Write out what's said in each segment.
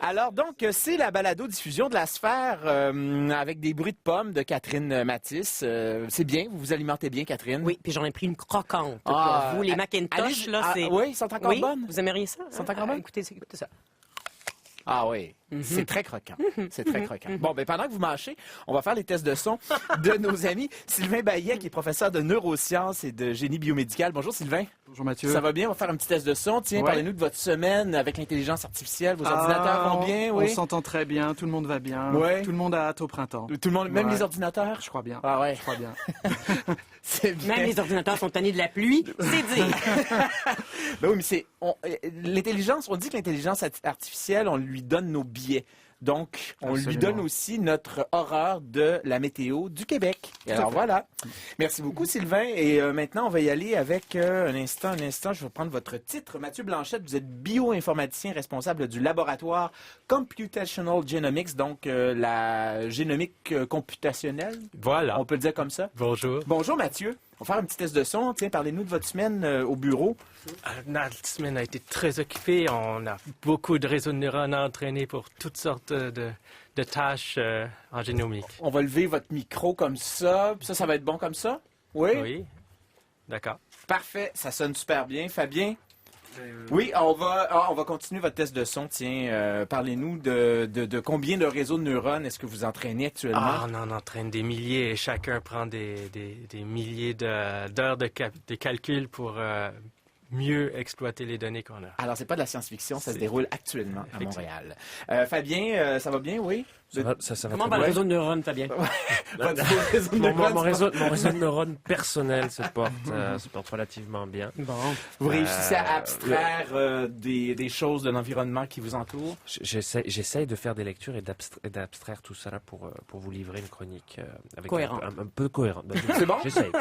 Alors donc, c'est la balado-diffusion de la sphère avec des bruits de pommes de Catherine Matisse. C'est bien, vous vous alimentez bien, Catherine. Oui, puis j'en ai pris une croquante Ah, pour vous. Les Macintosh, là, c'est... Oui, ils sont encore Oui, bonnes? vous aimeriez ça? Ils sont encore bonnes? Écoutez ça. Ah oui, c'est très croquant. C'est très croquant. Bon, ben pendant que vous mâchez, on va faire les tests de son de nos amis. Sylvain Baillet, qui est professeur de neurosciences et de génie biomédical. Bonjour Sylvain. Bonjour Mathieu. Ça va bien? On va faire un petit test de son. Tiens, Ouais. parlez-nous de votre semaine avec l'intelligence artificielle. Vos ordinateurs vont bien, On oui? s'entend très bien, tout le monde va bien. Ouais. Tout le monde a hâte au printemps. Tout le monde, même Ouais. les ordinateurs? Je crois bien. Ah ouais, Je crois bien. c'est bien. Même les ordinateurs sont tannés de la pluie, c'est dire. Ben oui, mais l'intelligence, on dit que l'intelligence artificielle, on lui donne nos billets. Donc, on lui Absolument. donne aussi notre horreur de la météo du Québec. Et alors voilà. Merci beaucoup, Sylvain. Et maintenant, on va y aller avec un instant. Je vais prendre votre titre. Mathieu Blanchette, vous êtes bioinformaticien responsable du laboratoire Computational Genomics, donc la génomique computationnelle. Voilà. On peut le dire comme ça. Bonjour. Bonjour, Mathieu. On va faire un petit test de son. Tiens, parlez-nous de votre semaine au bureau. Notre semaine a été très occupée. On a beaucoup de réseaux de neurones à entraîner pour toutes sortes de tâches en génomique. On va lever votre micro comme ça. Puis ça va être bon comme ça? Oui? Oui. D'accord. Parfait. Ça sonne super bien. Fabien? Oui, on va continuer votre test de son. Tiens, parlez-nous de combien de réseaux de neurones est-ce que vous entraînez actuellement? Ah, on en entraîne des milliers et chacun prend des milliers d'heures de calcul pour mieux exploiter les données qu'on a. Alors, c'est pas de la science-fiction, ça se déroule actuellement à Effectivement. Montréal. Fabien, ça va bien, oui? Ça va Comment très va le bien. réseau de neurones, Fabien? Votre réseau de Mon neurones, réseau de neurones personnel se porte relativement bien. Bon. vous réussissez à Euh, abstraire des choses de l'environnement qui vous entoure? J'essaye de faire des lectures et d'abstraire tout ça là pour vous livrer une chronique avec Cohérente. un peu cohérente. C'est bon? J'essaye.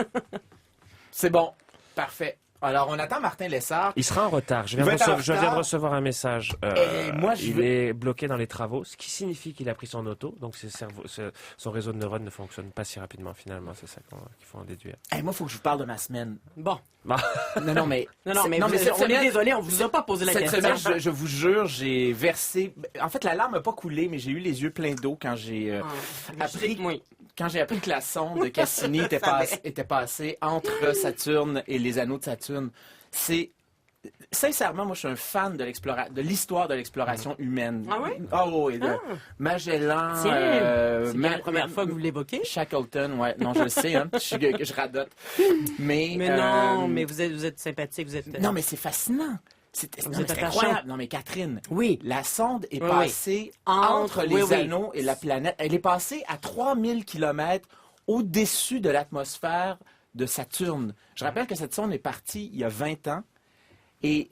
C'est bon. Parfait. Alors, on attend Martin Lessard. Il sera en retard. Je Il va être en viens de retard. recevoir un message. Et moi, je il veux- est bloqué dans les travaux, ce qui signifie qu'il a pris son auto. Donc son réseau de neurones ne fonctionne pas si rapidement finalement. C'est ça qu'il faut en déduire. Moi, il faut que je vous parle de ma semaine. Bon. Non, mais... Non, mais, Non, mais on cette est semaine- désolé, on vous a pas posé la Cette question. semaine, je vous jure, j'ai versé... En fait, la larme n'a pas coulé, mais j'ai eu les yeux pleins d'eau quand j'ai appris... Oui. Quand j'ai appris que la sonde de Cassini était passée entre Saturne et les anneaux de Saturne. C'est... Sincèrement, moi, je suis un fan de l'histoire de l'exploration humaine. Ah oui? Ah oui, de Magellan... Tiens, c'est bien Ma- la première fois que vous l'évoquez. Shackleton, ouais. Non, je le sais, hein. Je radote. Mais non, mais vous êtes sympathique, vous êtes... Non, mais c'est fascinant. Vous Non, mais êtes c'est attachant. incroyable. Non, mais Catherine, Oui. la sonde est Oui, passée oui. entre les oui, oui. anneaux et la planète. Elle est passée à 3000 km au-dessus de l'atmosphère de Saturne. Je rappelle que cette sonde est partie il y a 20 ans et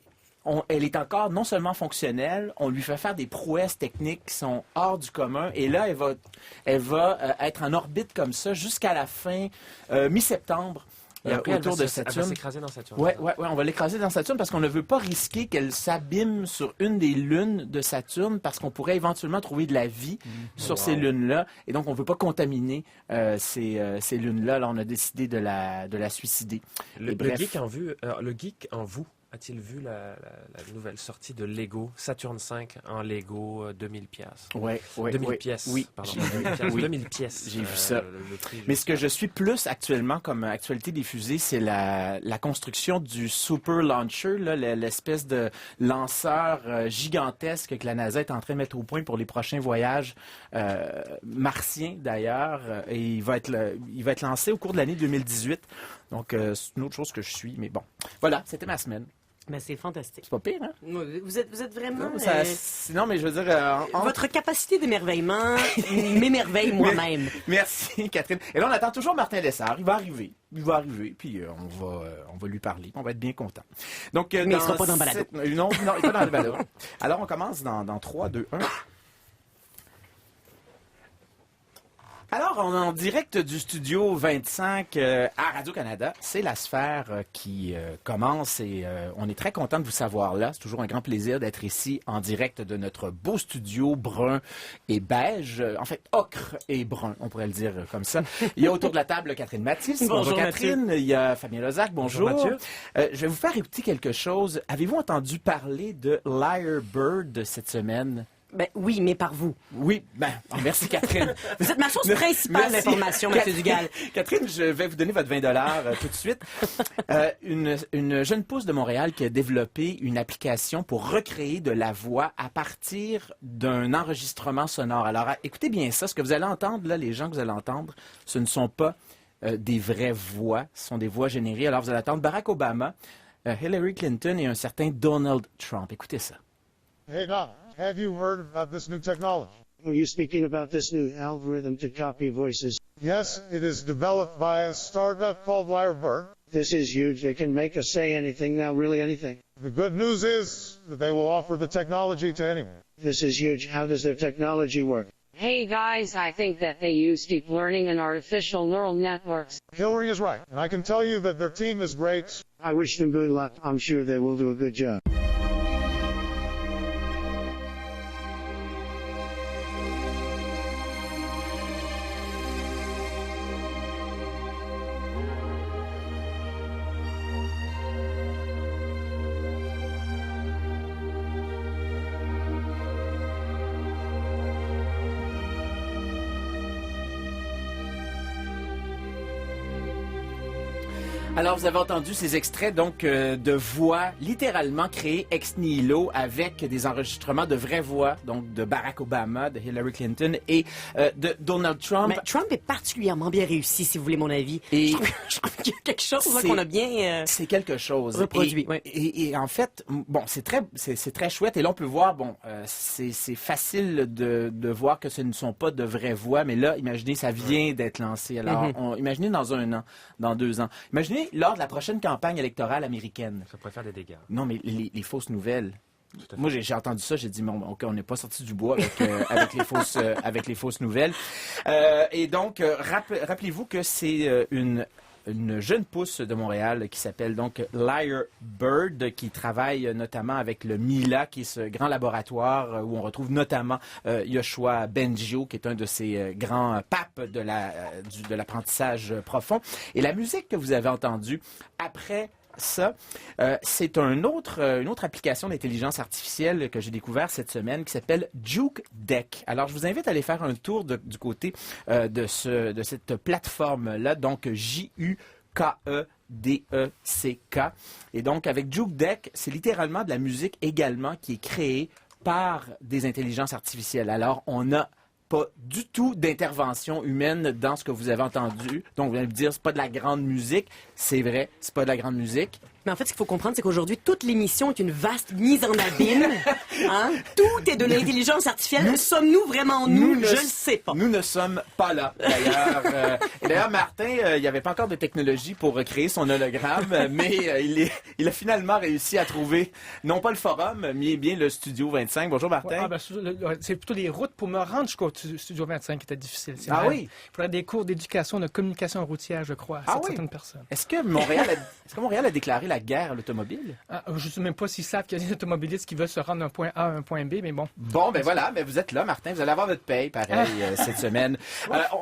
elle est encore non seulement fonctionnelle, on lui fait faire des prouesses techniques qui sont hors du commun et là, elle va être en orbite comme ça jusqu'à la fin, mi-septembre. Et après, Autour de elle va Saturne. s'écraser dans Saturne. Ouais, on va l'écraser dans Saturne parce qu'on ne veut pas risquer qu'elle s'abîme sur une des lunes de Saturne parce qu'on pourrait éventuellement trouver de la vie sur ces lunes-là. Et donc, on ne veut pas contaminer ces lunes-là. Alors, on a décidé de la suicider. Le Et bref. geek en vous a-t-il vu la nouvelle sortie de Lego Saturn 5 en Lego 2000 pièces? Ouais, 2000 pièces. Oui, Pardon, j'ai 2000 pièces. oui. 2000 pièces. J'ai vu ça. Le prix Mais ce que je suis plus actuellement comme actualité diffusée, c'est la construction du Super Launcher, là, l'espèce de lanceur gigantesque que la NASA est en train de mettre au point pour les prochains voyages martiens d'ailleurs. Et il va être lancé au cours de l'année 2018. Donc, c'est une autre chose que je suis. Mais bon, voilà, c'était ma semaine. Mais c'est fantastique. C'est pas pire, hein? Vous êtes vraiment... Non, sinon, mais je veux dire... Votre capacité d'émerveillement m'émerveille moi-même. Merci, Catherine. Et là, on attend toujours Martin Lessard. Il va arriver, puis on va lui parler. On va être bien content. Donc, Mais il ne sera pas dans le balado. Non, il n'est pas dans le balado. Alors, on commence dans 3, 2, 1. Alors, on est en direct du studio 25 à Radio-Canada. C'est la sphère qui commence et on est très content de vous savoir là. C'est toujours un grand plaisir d'être ici en direct de notre beau studio brun et beige. En fait, ocre et brun, on pourrait le dire comme ça. Il y a autour de la table Catherine Matisse. Bonjour, Catherine. Il y a Fabien Lozac. Bonjour. Mathieu. Je vais vous faire écouter quelque chose. Avez-vous entendu parler de Lyrebird cette semaine? Ben oui, mais par vous. Oui, merci Catherine. Vous êtes ma source principale Merci. d'information, M. Dugal. Catherine, je vais vous donner votre 20 tout de suite. Une jeune pousse de Montréal qui a développé une application pour recréer de la voix à partir d'un enregistrement sonore. Alors, écoutez bien ça. Ce que vous allez entendre, là, les gens que vous allez entendre, ce ne sont pas des vraies voix, ce sont des voix générées. Alors, vous allez entendre Barack Obama, Hillary Clinton et un certain Donald Trump. Écoutez ça. Hey, Doc, have you heard about this new technology? Are you speaking about this new algorithm to copy voices? Yes, it is developed by a startup called Lyrebird. This is huge. They can make us say anything now, really anything. The good news is that they will offer the technology to anyone. This is huge. How does their technology work? Hey guys, I think that they use deep learning and artificial neural networks. Hillary is right, and I can tell you that their team is great. I wish them good luck. I'm sure they will do a good job. Alors, vous avez entendu ces extraits donc de voix littéralement créées ex nihilo avec des enregistrements de vraies voix, donc de Barack Obama, de Hillary Clinton et de Donald Trump. Mais Trump est particulièrement bien réussi, si vous voulez mon avis. Et je trouve qu'il y a quelque chose là, c'est- qu'on a bien... C'est quelque chose. Reproduit, Et, oui. et en fait, bon, c'est très chouette. Et là, on peut voir, bon, c'est facile de voir que ce ne sont pas de vraies voix, mais là, imaginez, ça vient d'être lancé. Alors, imaginez dans 1 an, dans 2 ans. Imaginez lors de la prochaine campagne électorale américaine. Ça pourrait faire des dégâts. Non, mais les fausses nouvelles. Tout à fait. Moi, j'ai entendu ça, j'ai dit, bon, OK, on n'est pas sorti du bois avec, avec les fausses nouvelles. Et donc, rappelez-vous que c'est une jeune pousse de Montréal qui s'appelle donc Lyrebird, qui travaille notamment avec le Mila, qui est ce grand laboratoire où on retrouve notamment Yoshua Bengio, qui est un de ces grands papes de l'apprentissage profond. Et la musique que vous avez entendue après ça, c'est une autre application d'intelligence artificielle que j'ai découvert cette semaine qui s'appelle Juke Deck. Alors, je vous invite à aller faire un tour du côté de cette plateforme-là, donc J-U-K-E-D-E-C-K. Et donc, avec Juke Deck, c'est littéralement de la musique également qui est créée par des intelligences artificielles. Alors, on n'a pas du tout d'intervention humaine dans ce que vous avez entendu. Donc, vous allez me dire, c'est pas de la grande musique. C'est vrai, c'est pas de la grande musique. Mais en fait, ce qu'il faut comprendre, c'est qu'aujourd'hui, toute l'émission est une vaste mise en abîme. Hein? Tout est de l'intelligence artificielle. Sommes-nous vraiment nous? Je ne sais pas. Nous ne sommes pas là, d'ailleurs. Et d'ailleurs, Martin, il n'y avait pas encore de technologie pour recréer son hologramme, mais il a finalement réussi à trouver, non pas le forum, mais bien le Studio 25. Bonjour, Martin. C'est plutôt les routes pour me rendre jusqu'au Studio 25 qui étaient difficiles. C'est Ah vrai. oui? Il faudrait des cours d'éducation, de communication routière, je crois, Ah à oui? certaines personnes. Est-ce que Montréal a déclaré la guerre à l'automobile? Je ne sais même pas s'ils savent qu'il y a des automobilistes qui veulent se rendre d'un point A à un point B, mais bon. Bon, ben voilà, ben vous êtes là, Martin. Vous allez avoir votre paye, pareil, cette semaine.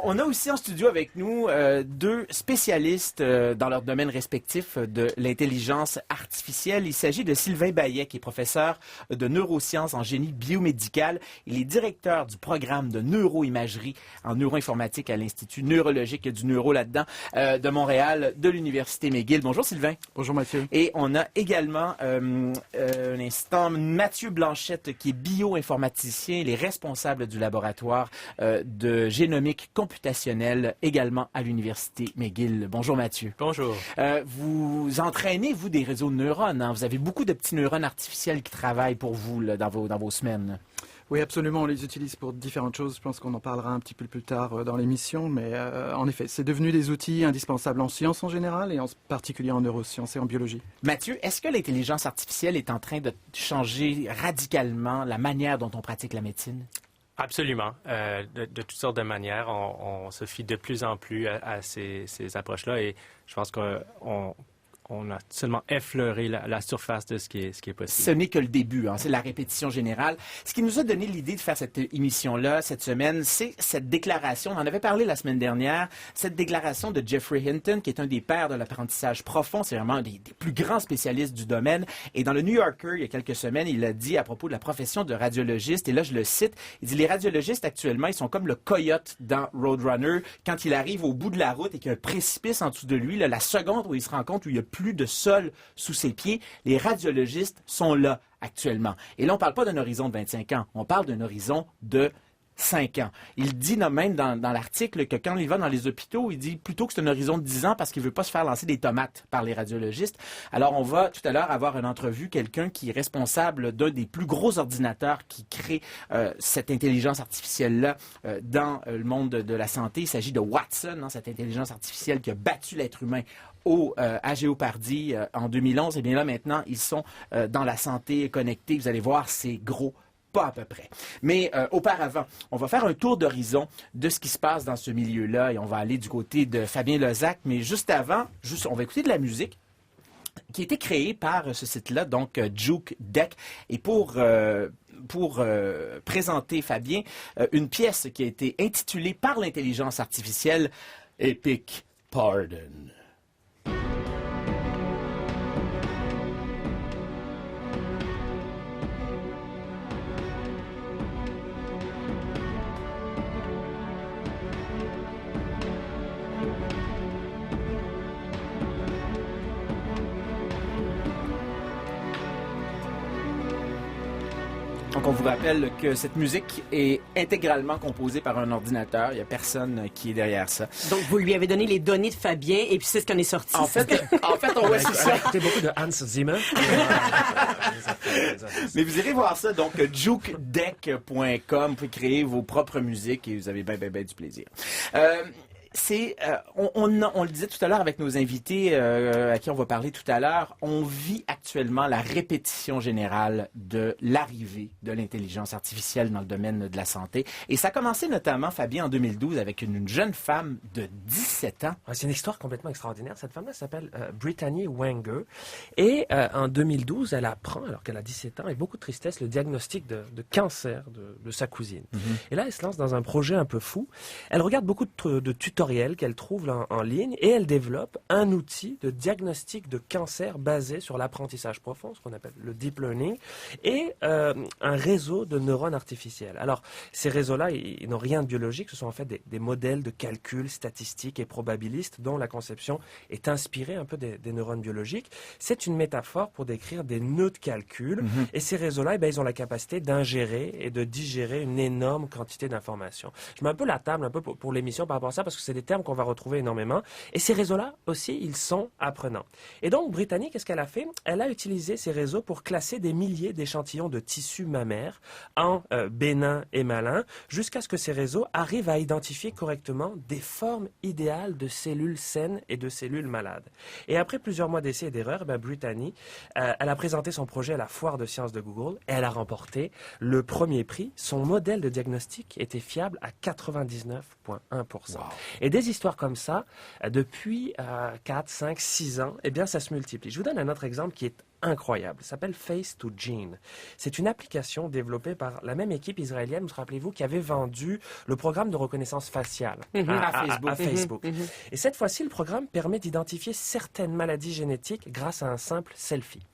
On a aussi en studio avec nous 2 spécialistes dans leur domaine respectif de l'intelligence artificielle. Il s'agit de Sylvain Baillet, qui est professeur de neurosciences en génie biomédical. Il est directeur du programme de neuroimagerie en neuroinformatique à l'Institut neurologique du neuro là-dedans de Montréal, de l'Université McGill. Bonjour, Sylvain. Bonjour Mathieu. Et on a également un instant Mathieu Blanchette, qui est bioinformaticien, il est responsable du laboratoire de génomique computationnelle, également à l'Université McGill. Bonjour Mathieu. Bonjour. Vous entraînez, vous, des réseaux de neurones. Hein? Vous avez beaucoup de petits neurones artificiels qui travaillent pour vous là, dans vos semaines. Oui, absolument, on les utilise pour différentes choses. Je pense qu'on en parlera un petit peu plus tard dans l'émission, mais en effet, c'est devenu des outils indispensables en sciences en général et en particulier en neurosciences et en biologie. Mathieu, est-ce que l'intelligence artificielle est en train de changer radicalement la manière dont on pratique la médecine? Absolument. De toutes sortes de manières. On se fie de plus en plus à ces approches-là et je pense qu'on on a seulement effleuré la surface de ce qui est possible. Ce n'est que le début, hein, c'est la répétition générale. Ce qui nous a donné l'idée de faire cette émission-là cette semaine, c'est cette déclaration, on en avait parlé la semaine dernière, cette déclaration de Geoffrey Hinton, qui est un des pères de l'apprentissage profond, c'est vraiment un des plus grands spécialistes du domaine. Et dans le New Yorker, il y a quelques semaines, il a dit à propos de la profession de radiologiste, et là je le cite, il dit « Les radiologistes actuellement, ils sont comme le coyote dans Roadrunner, quand il arrive au bout de la route et qu'il y a un précipice en dessous de lui, là, la seconde où il se rend compte où il y a plus de sol sous ses pieds, les radiologistes sont là actuellement. Et là, on ne parle pas d'un horizon de 25 ans, on parle d'un horizon de 5 ans. Il dit même dans l'article que quand il va dans les hôpitaux, il dit plutôt que c'est un horizon de 10 ans parce qu'il ne veut pas se faire lancer des tomates par les radiologistes. Alors, on va tout à l'heure avoir une entrevue, quelqu'un qui est responsable d'un des plus gros ordinateurs qui crée cette intelligence artificielle-là dans le monde de la santé. Il s'agit de Watson, hein, cette intelligence artificielle qui a battu l'être humain à Jeopardy en 2011. Et bien là, maintenant, ils sont dans la santé connectée. Vous allez voir, c'est gros. Pas à peu près. Mais auparavant, on va faire un tour d'horizon de ce qui se passe dans ce milieu-là et on va aller du côté de Fabien Lozac. Mais juste avant, on va écouter de la musique qui a été créée par ce site-là, donc Juke Deck. Et pour présenter Fabien, une pièce qui a été intitulée par l'intelligence artificielle Epic Pardon. Donc, on vous rappelle que cette musique est intégralement composée par un ordinateur. Il n'y a personne qui est derrière ça. Donc, vous lui avez donné les données de Fabien et puis c'est ce qu'on est sorti. En fait, on voit ça. Écoutez beaucoup de Hans Zimmer. Mais vous irez voir ça, donc jukedeck.com. Vous pouvez créer vos propres musiques et vous avez bien du plaisir. On le disait tout à l'heure avec nos invités à qui on va parler tout à l'heure, on vit actuellement la répétition générale de l'arrivée de l'intelligence artificielle dans le domaine de la santé. Et ça a commencé notamment, Fabien, en 2012 avec une jeune femme de 17 ans. C'est une histoire complètement extraordinaire. Cette femme-là s'appelle Brittany Wenger. Et en 2012, elle apprend, alors qu'elle a 17 ans, avec beaucoup de tristesse, le diagnostic de cancer de sa cousine. Et là, elle se lance dans un projet un peu fou. Elle regarde beaucoup de tutoriels qu'elle trouve en ligne et elle développe un outil de diagnostic de cancer basé sur l'apprentissage profond, ce qu'on appelle le deep learning, et un réseau de neurones artificiels. Alors, ces réseaux-là, ils n'ont rien de biologique, ce sont en fait des modèles de calcul statistiques et probabilistes dont la conception est inspirée un peu des neurones biologiques. C'est une métaphore pour décrire des nœuds de calcul et ces réseaux-là, ils ont la capacité d'ingérer et de digérer une énorme quantité d'informations. Je mets un peu la table pour l'émission par rapport à ça parce que c'est des termes qu'on va retrouver énormément. Et ces réseaux-là aussi, ils sont apprenants. Et donc, Brittany, qu'est-ce qu'elle a fait? Elle a utilisé ces réseaux pour classer des milliers d'échantillons de tissus mammaires en bénins et malins, jusqu'à ce que ces réseaux arrivent à identifier correctement des formes idéales de cellules saines et de cellules malades. Et après plusieurs mois d'essais et d'erreurs, Brittany, elle a présenté son projet à la foire de sciences de Google et elle a remporté le premier prix. Son modèle de diagnostic était fiable à 99,1%. Wow. Et des histoires comme ça, depuis 4, 5, 6 ans, eh bien, ça se multiplie. Je vous donne un autre exemple qui est incroyable. Ça s'appelle Face2Gene. C'est une application développée par la même équipe israélienne, vous rappelez-vous, qui avait vendu le programme de reconnaissance faciale à Facebook. Et cette fois-ci, le programme permet d'identifier certaines maladies génétiques grâce à un simple selfie.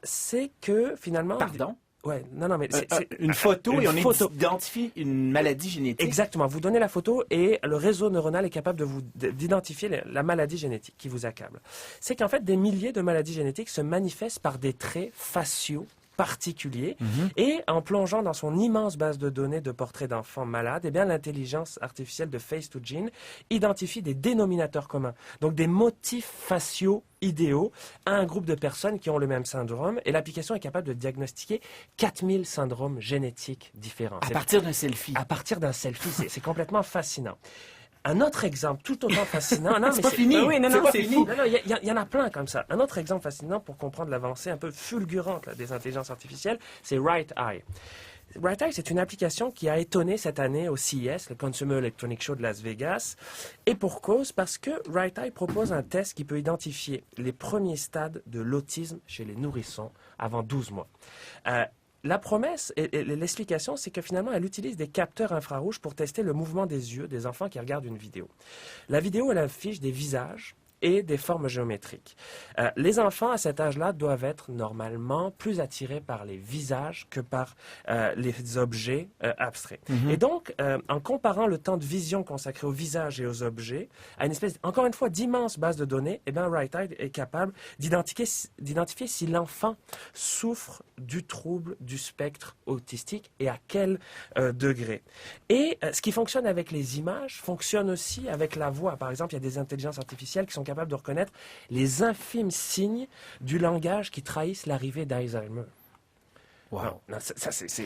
C'est que, finalement... Pardon? Ouais, non, mais c'est une photo et on identifie une maladie génétique. Exactement. Vous donnez la photo et le réseau neuronal est capable d'identifier la maladie génétique qui vous accable. C'est qu'en fait, des milliers de maladies génétiques se manifestent par des traits faciaux particulier et en plongeant dans son immense base de données de portraits d'enfants malades, eh bien l'intelligence artificielle de Face2Gene identifie des dénominateurs communs, donc des motifs faciaux idéaux à un groupe de personnes qui ont le même syndrome et l'application est capable de diagnostiquer 4000 syndromes génétiques différents. À partir d'un selfie. À partir d'un selfie, c'est complètement fascinant. Un autre exemple tout autant fascinant... Non, c'est pas fini. Oui, non, c'est fini. Non, il y en a plein comme ça. Un autre exemple fascinant pour comprendre l'avancée un peu fulgurante des intelligences artificielles, c'est Right Eye. Right Eye, c'est une application qui a étonné cette année au CES, le Consumer Electronics Show de Las Vegas. Et pour cause, parce que Right Eye propose un test qui peut identifier les premiers stades de l'autisme chez les nourrissons avant 12 mois. La promesse et l'explication, c'est que finalement, elle utilise des capteurs infrarouges pour tester le mouvement des yeux des enfants qui regardent une vidéo. La vidéo, elle affiche des visages et des formes géométriques. Les enfants à cet âge-là doivent être normalement plus attirés par les visages que par les objets abstraits. Et donc, en comparant le temps de vision consacré aux visages et aux objets à une espèce, encore une fois, d'immense base de données, eh bien, Right Eye est capable d'identifier si l'enfant souffre du trouble du spectre autistique et à quel degré. Et ce qui fonctionne avec les images fonctionne aussi avec la voix. Par exemple, il y a des intelligences artificielles qui sont capables de reconnaître les infimes signes du langage qui trahissent l'arrivée d'Alzheimer. Wow. Non,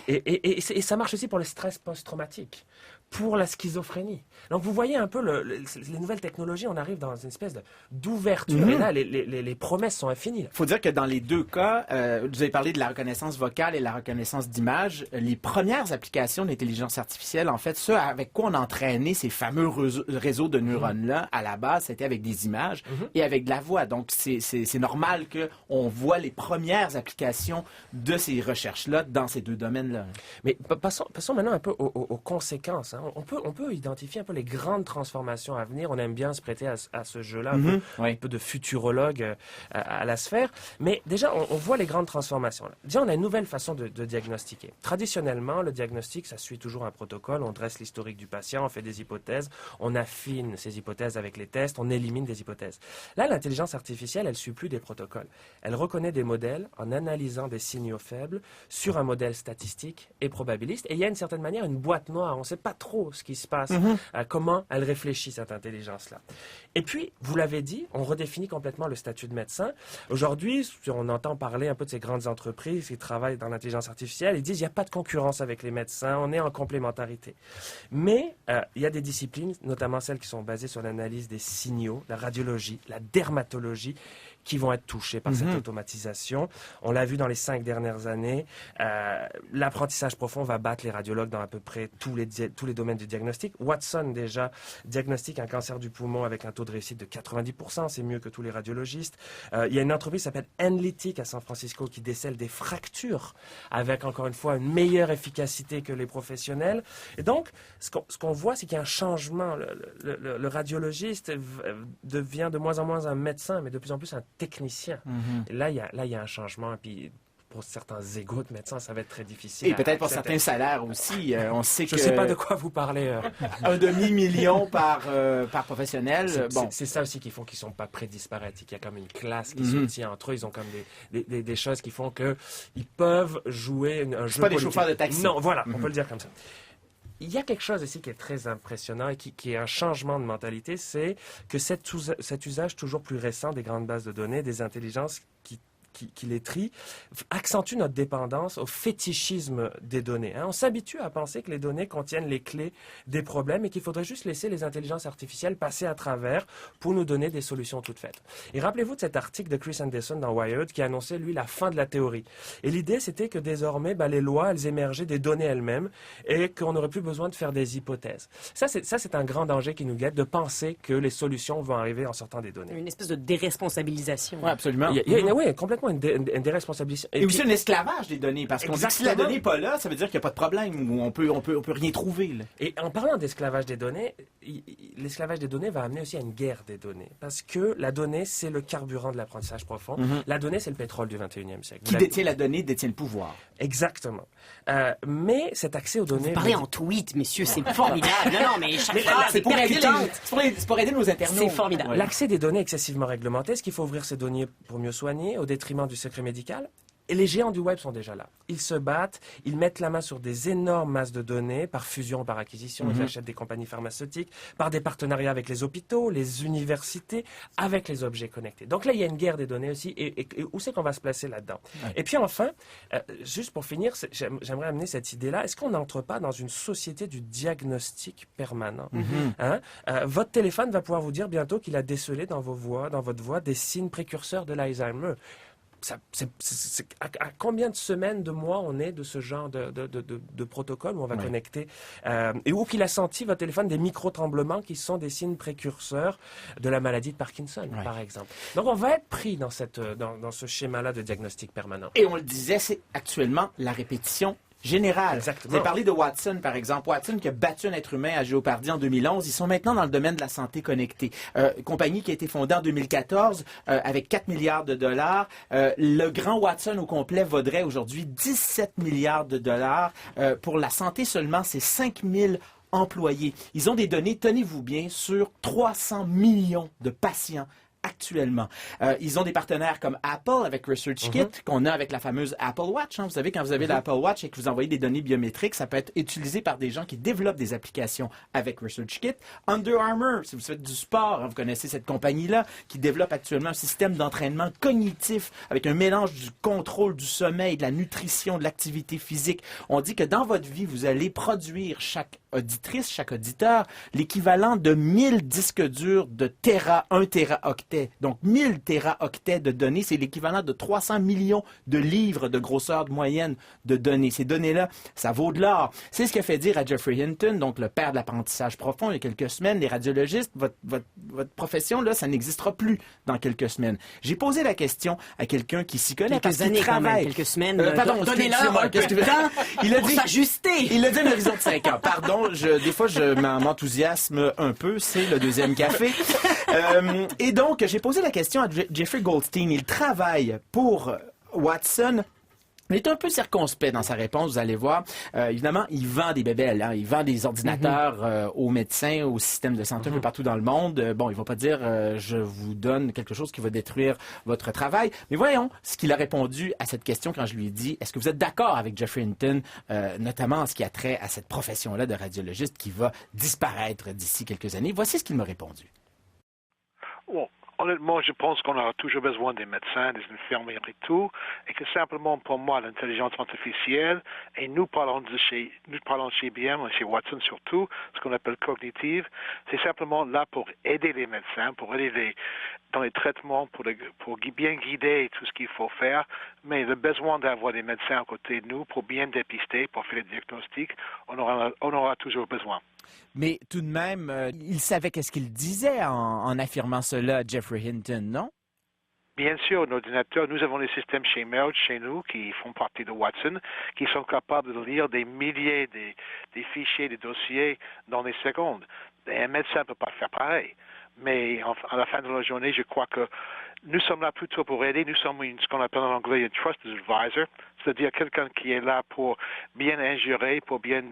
et ça marche aussi pour le stress post-traumatique, pour la schizophrénie. Donc vous voyez un peu les nouvelles technologies, on arrive dans une espèce d'ouverture. Et là, les promesses sont infinies. Il faut dire que dans les deux cas, vous avez parlé de la reconnaissance vocale et la reconnaissance d'image. Les premières applications d'intelligence artificielle, en fait, ce avec quoi on a entraîné ces fameux réseaux de neurones-là, à la base, c'était avec des images et avec de la voix. Donc c'est normal qu'on voit les premières applications de ces recherches-là dans ces deux domaines-là. Mais passons maintenant un peu aux conséquences. Hein. On peut identifier un peu les grandes transformations à venir. On aime bien se prêter à ce jeu-là, un peu de futurologue à la sphère. Mais déjà, on voit les grandes transformations. Là. Déjà, on a une nouvelle façon de diagnostiquer. Traditionnellement, le diagnostic, ça suit toujours un protocole. On dresse l'historique du patient, on fait des hypothèses, on affine ces hypothèses avec les tests, on élimine des hypothèses. Là, l'intelligence artificielle, elle ne suit plus des protocoles. Elle reconnaît des modèles en analysant des signaux faibles sur un modèle statistique et probabiliste. Et il y a d'une certaine manière une boîte noire. On ne sait pas trop ce qui se passe, comment elle réfléchit, cette intelligence-là. Et puis, vous l'avez dit, on redéfinit complètement le statut de médecin. Aujourd'hui, on entend parler un peu de ces grandes entreprises qui travaillent dans l'intelligence artificielle. Ils disent qu'il n'y a pas de concurrence avec les médecins, on est en complémentarité. Mais il y a des disciplines, notamment celles qui sont basées sur l'analyse des signaux, la radiologie, la dermatologie, qui vont être touchés par cette automatisation. On l'a vu dans les 5 dernières années. L'apprentissage profond va battre les radiologues dans à peu près tous les domaines du diagnostic. Watson, déjà, diagnostique un cancer du poumon avec un taux de réussite de 90%. C'est mieux que tous les radiologistes. Il y a une entreprise qui s'appelle Analytic à San Francisco qui décèle des fractures avec, encore une fois, une meilleure efficacité que les professionnels. Et donc, ce qu'on voit, c'est qu'il y a un changement. Le radiologiste devient de moins en moins un médecin, mais de plus en plus un technicien. Et là, il y a un changement. Et puis, pour certains égos de médecins, ça va être très difficile. Et peut-être pour certains salaires aussi. On sait que... Je ne sais pas de quoi vous parlez. Un demi-million par professionnel. C'est ça aussi qui font qu'ils ne sont pas prêts de disparaître. Il y a comme une classe qui se tient entre eux. Ils ont comme des choses qui font qu'ils peuvent jouer un jeu politique. Pas des chauffeurs de taxi. Non, voilà, on peut le dire comme ça. Il y a quelque chose aussi qui est très impressionnant et qui est un changement de mentalité, c'est que cet usage toujours plus récent des grandes bases de données, des intelligences qui les trient, accentue notre dépendance au fétichisme des données. On s'habitue à penser que les données contiennent les clés des problèmes et qu'il faudrait juste laisser les intelligences artificielles passer à travers pour nous donner des solutions toutes faites. Et rappelez-vous de cet article de Chris Anderson dans Wired qui annonçait, lui, la fin de la théorie. Et l'idée, c'était que désormais, les lois, elles émergeaient des données elles-mêmes et qu'on n'aurait plus besoin de faire des hypothèses. Ça, c'est un grand danger qui nous guette, de penser que les solutions vont arriver en sortant des données. Une espèce de déresponsabilisation. Oui, absolument. Oui, complètement une déresponsabilisation. Et aussi un esclavage des données, parce qu'on dit que si la donnée n'est pas là, ça veut dire qu'il n'y a pas de problème, ou on peut rien trouver. Là. Et en parlant d'esclavage des données, l'esclavage des données va amener aussi à une guerre des données, parce que la donnée, c'est le carburant de l'apprentissage profond. La donnée, c'est le pétrole du 21e siècle. Qui détient la donnée, détient le pouvoir. Exactement. Mais cet accès aux données... Vous parlez en tweet, messieurs, c'est formidable. Non, mais chaque phrase c'est pour aider nos internautes. C'est formidable. Ouais. L'accès des données excessivement réglementé, est-ce qu'il faut ouvrir ces données pour mieux soigner, au détriment du secret médical? Et les géants du web sont déjà là. Ils se battent, ils mettent la main sur des énormes masses de données, par fusion, par acquisition, ils achètent des compagnies pharmaceutiques, par des partenariats avec les hôpitaux, les universités, avec les objets connectés. Donc là, il y a une guerre des données aussi, et où c'est qu'on va se placer là-dedans? Ouais. Et puis enfin, juste pour finir, j'aimerais amener cette idée-là, est-ce qu'on n'entre pas dans une société du diagnostic permanent? Votre téléphone va pouvoir vous dire bientôt qu'il a décelé dans votre voix des signes précurseurs de l'Alzheimer. à combien de semaines, de mois on est de ce genre de protocole où on va connecter et où qu'il a senti votre téléphone des micro-tremblements qui sont des signes précurseurs de la maladie de Parkinson, par exemple. Donc on va être pris dans ce schéma-là de diagnostic permanent. Et on le disait, c'est actuellement la répétition générale. Exactement. Vous avez parlé de Watson, par exemple. Watson qui a battu un être humain à Jeopardy en 2011. Ils sont maintenant dans le domaine de la santé connectée. Compagnie qui a été fondée en 2014 avec 4 milliards de dollars. Le grand Watson au complet vaudrait aujourd'hui 17 milliards de dollars. Pour la santé seulement, c'est 5 000 employés. Ils ont des données, tenez-vous bien, sur 300 millions de patients actuellement. Ils ont des partenaires comme Apple avec ResearchKit, qu'on a avec la fameuse Apple Watch. Hein. Vous savez, quand vous avez l'Apple Watch et que vous envoyez des données biométriques, ça peut être utilisé par des gens qui développent des applications avec ResearchKit. Under Armour, si vous faites du sport, hein, vous connaissez cette compagnie-là, qui développe actuellement un système d'entraînement cognitif avec un mélange du contrôle du sommeil, de la nutrition, de l'activité physique. On dit que dans votre vie, vous allez produire chaque auditrice, chaque auditeur, l'équivalent de 1000 disques durs de 1 téraoctet. Donc, 1000 téraoctets de données, c'est l'équivalent de 300 millions de livres de grosseur de moyenne de données. Ces données-là, ça vaut de l'or. C'est ce qu'a fait dire à Geoffrey Hinton, donc le père de l'apprentissage profond, il y a quelques semaines, les radiologistes, votre profession, là, ça n'existera plus dans quelques semaines. J'ai posé la question à quelqu'un qui s'y connaît, parce qu'il travaille. Quelques semaines. Donnez-leur un peu de temps pour s'ajuster. Il a dit un horizon de 5 ans. Pardon, des fois, je m'enthousiasme un peu. C'est le deuxième café. Et donc, j'ai posé la question à Jeffrey Goldstein. Il travaille pour Watson. Il est un peu circonspect dans sa réponse, vous allez voir. Évidemment, il vend des bébelles, hein. Il vend des ordinateurs aux médecins, aux systèmes de santé un peu partout dans le monde. Bon, il va pas dire je vous donne quelque chose qui va détruire votre travail. Mais voyons ce qu'il a répondu à cette question quand je lui ai dit est-ce que vous êtes d'accord avec Geoffrey Hinton, notamment en ce qui a trait à cette profession-là de radiologiste qui va disparaître d'ici quelques années. Voici ce qu'il m'a répondu. Bon. Honnêtement, je pense qu'on aura toujours besoin des médecins, des infirmières et tout, et que simplement pour moi, l'intelligence artificielle, et nous parlons chez IBM, chez Watson surtout, ce qu'on appelle cognitive, c'est simplement là pour aider les médecins, pour aider dans les traitements, pour bien guider tout ce qu'il faut faire, mais le besoin d'avoir des médecins à côté de nous pour bien dépister, pour faire les diagnostics, on aura toujours besoin. Mais tout de même, il savait qu'est-ce qu'il disait en affirmant cela, Geoffrey Hinton, non? Bien sûr, l'ordinateur, nous avons des systèmes chez Merge, chez nous, qui font partie de Watson, qui sont capables de lire des milliers des fichiers, des dossiers dans des secondes. Et un médecin ne peut pas faire pareil. Mais à la fin de la journée, je crois que nous sommes là plutôt pour aider. Nous sommes ce qu'on appelle en anglais un trusted advisor, c'est-à-dire quelqu'un qui est là pour bien ingérer, pour bien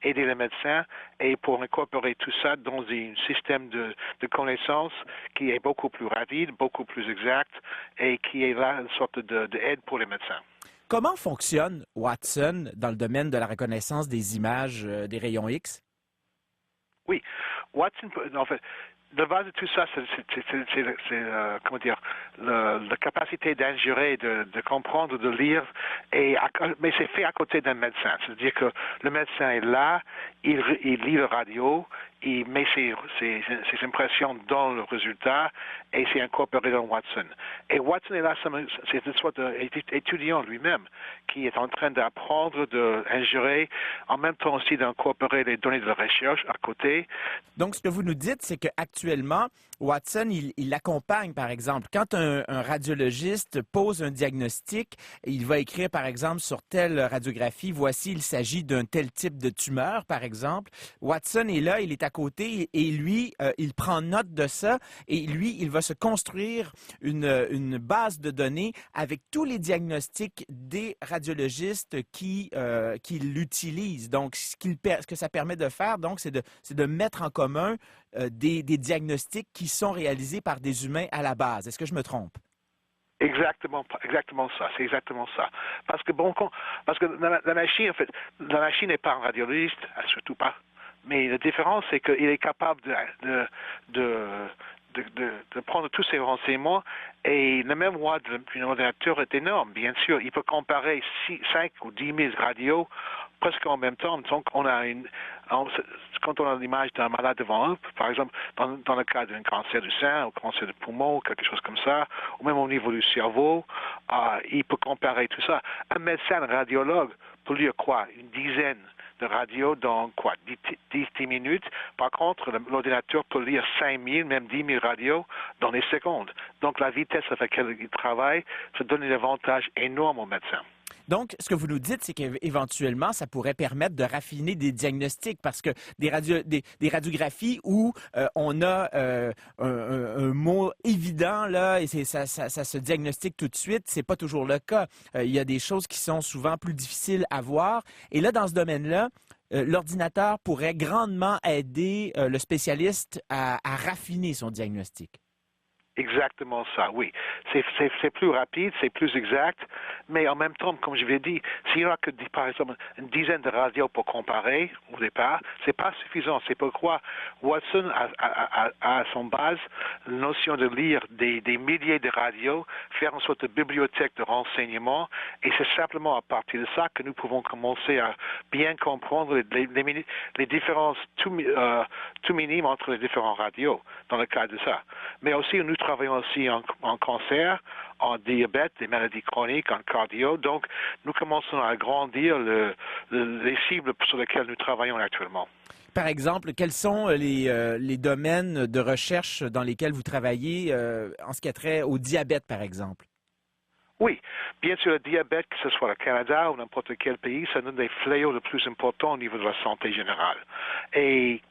aider les médecins et pour incorporer tout ça dans un système de connaissances qui est beaucoup plus rapide, beaucoup plus exact et qui est là une sorte d'aide pour les médecins. Comment fonctionne Watson dans le domaine de la reconnaissance des images des rayons X? Oui, Watson, en fait, la base de tout ça, c'est comment dire, la capacité d'ingérer, de comprendre, de lire, mais c'est fait à côté d'un médecin. C'est-à-dire que le médecin est là, il lit le radio, il met ses impressions dans le résultat et c'est incorporé dans Watson. Et Watson est là, c'est une sorte d'étudiant lui-même qui est en train d'apprendre, d'ingérer, en même temps aussi d'incorporer les données de la recherche à côté. Donc, ce que vous nous dites, c'est qu'actuellement, Watson, il accompagne, par exemple, quand un radiologiste pose un diagnostic, il va écrire, par exemple, sur telle radiographie, voici, il s'agit d'un tel type de tumeur, par exemple. Watson est là, il est à côté et lui, il prend note de ça et lui, il va se construire une base de données avec tous les diagnostics des radiologistes qui l'utilisent. Donc, ce que ça permet de faire, donc, c'est de mettre en commun des diagnostics qui sont réalisés par des humains à la base. Est-ce que je me trompe? Exactement ça, c'est exactement ça. Parce que la machine, en fait, la machine n'est pas un radiologiste, surtout pas. Mais la différence, c'est qu'il est capable de prendre tous ces renseignements et la mémoire d'un ordinateur est énorme, bien sûr. Il peut comparer 5 ou 10 000 radios presque en même temps. Donc, quand on a l'image d'un malade devant eux, par exemple, dans le cas d'un cancer du sein, ou cancer du poumon, quelque chose comme ça, ou même au niveau du cerveau, il peut comparer tout ça. Un médecin, un radiologue, peut lire quoi? Une dizaine de radios dans 10 minutes. Par contre, l'ordinateur peut lire 5000, même 10 000 radios dans des secondes. Donc, la vitesse avec laquelle il travaille, ça donne un avantage énorme aux médecins. Donc, ce que vous nous dites, c'est qu'éventuellement, ça pourrait permettre de raffiner des diagnostics parce que des radiographies où on a un mot évident là et ça se diagnostique tout de suite, c'est pas toujours le cas. Il y a des choses qui sont souvent plus difficiles à voir. Et là, dans ce domaine-là, l'ordinateur pourrait grandement aider le spécialiste à raffiner son diagnostic. Exactement ça, oui. C'est plus rapide, c'est plus exact, mais en même temps, comme je l'ai dit, s'il n'y a que, par exemple, une dizaine de radios pour comparer au départ, c'est pas suffisant. C'est pourquoi Watson a à son base la notion de lire des milliers de radios, faire une sorte de bibliothèque de renseignements, et c'est simplement à partir de ça que nous pouvons commencer à bien comprendre les différences tout minimes entre les différents radios dans le cas de ça. Mais aussi, nous travaillons aussi en cancer, en diabète, des maladies chroniques, en cardio. Donc, nous commençons à agrandir les cibles sur lesquelles nous travaillons actuellement. Par exemple, quels sont les domaines de recherche dans lesquels vous travaillez en ce qui a trait au diabète, par exemple? Oui, bien sûr, le diabète, que ce soit le Canada ou n'importe quel pays, c'est un des fléaux les plus importants au niveau de la santé générale. Et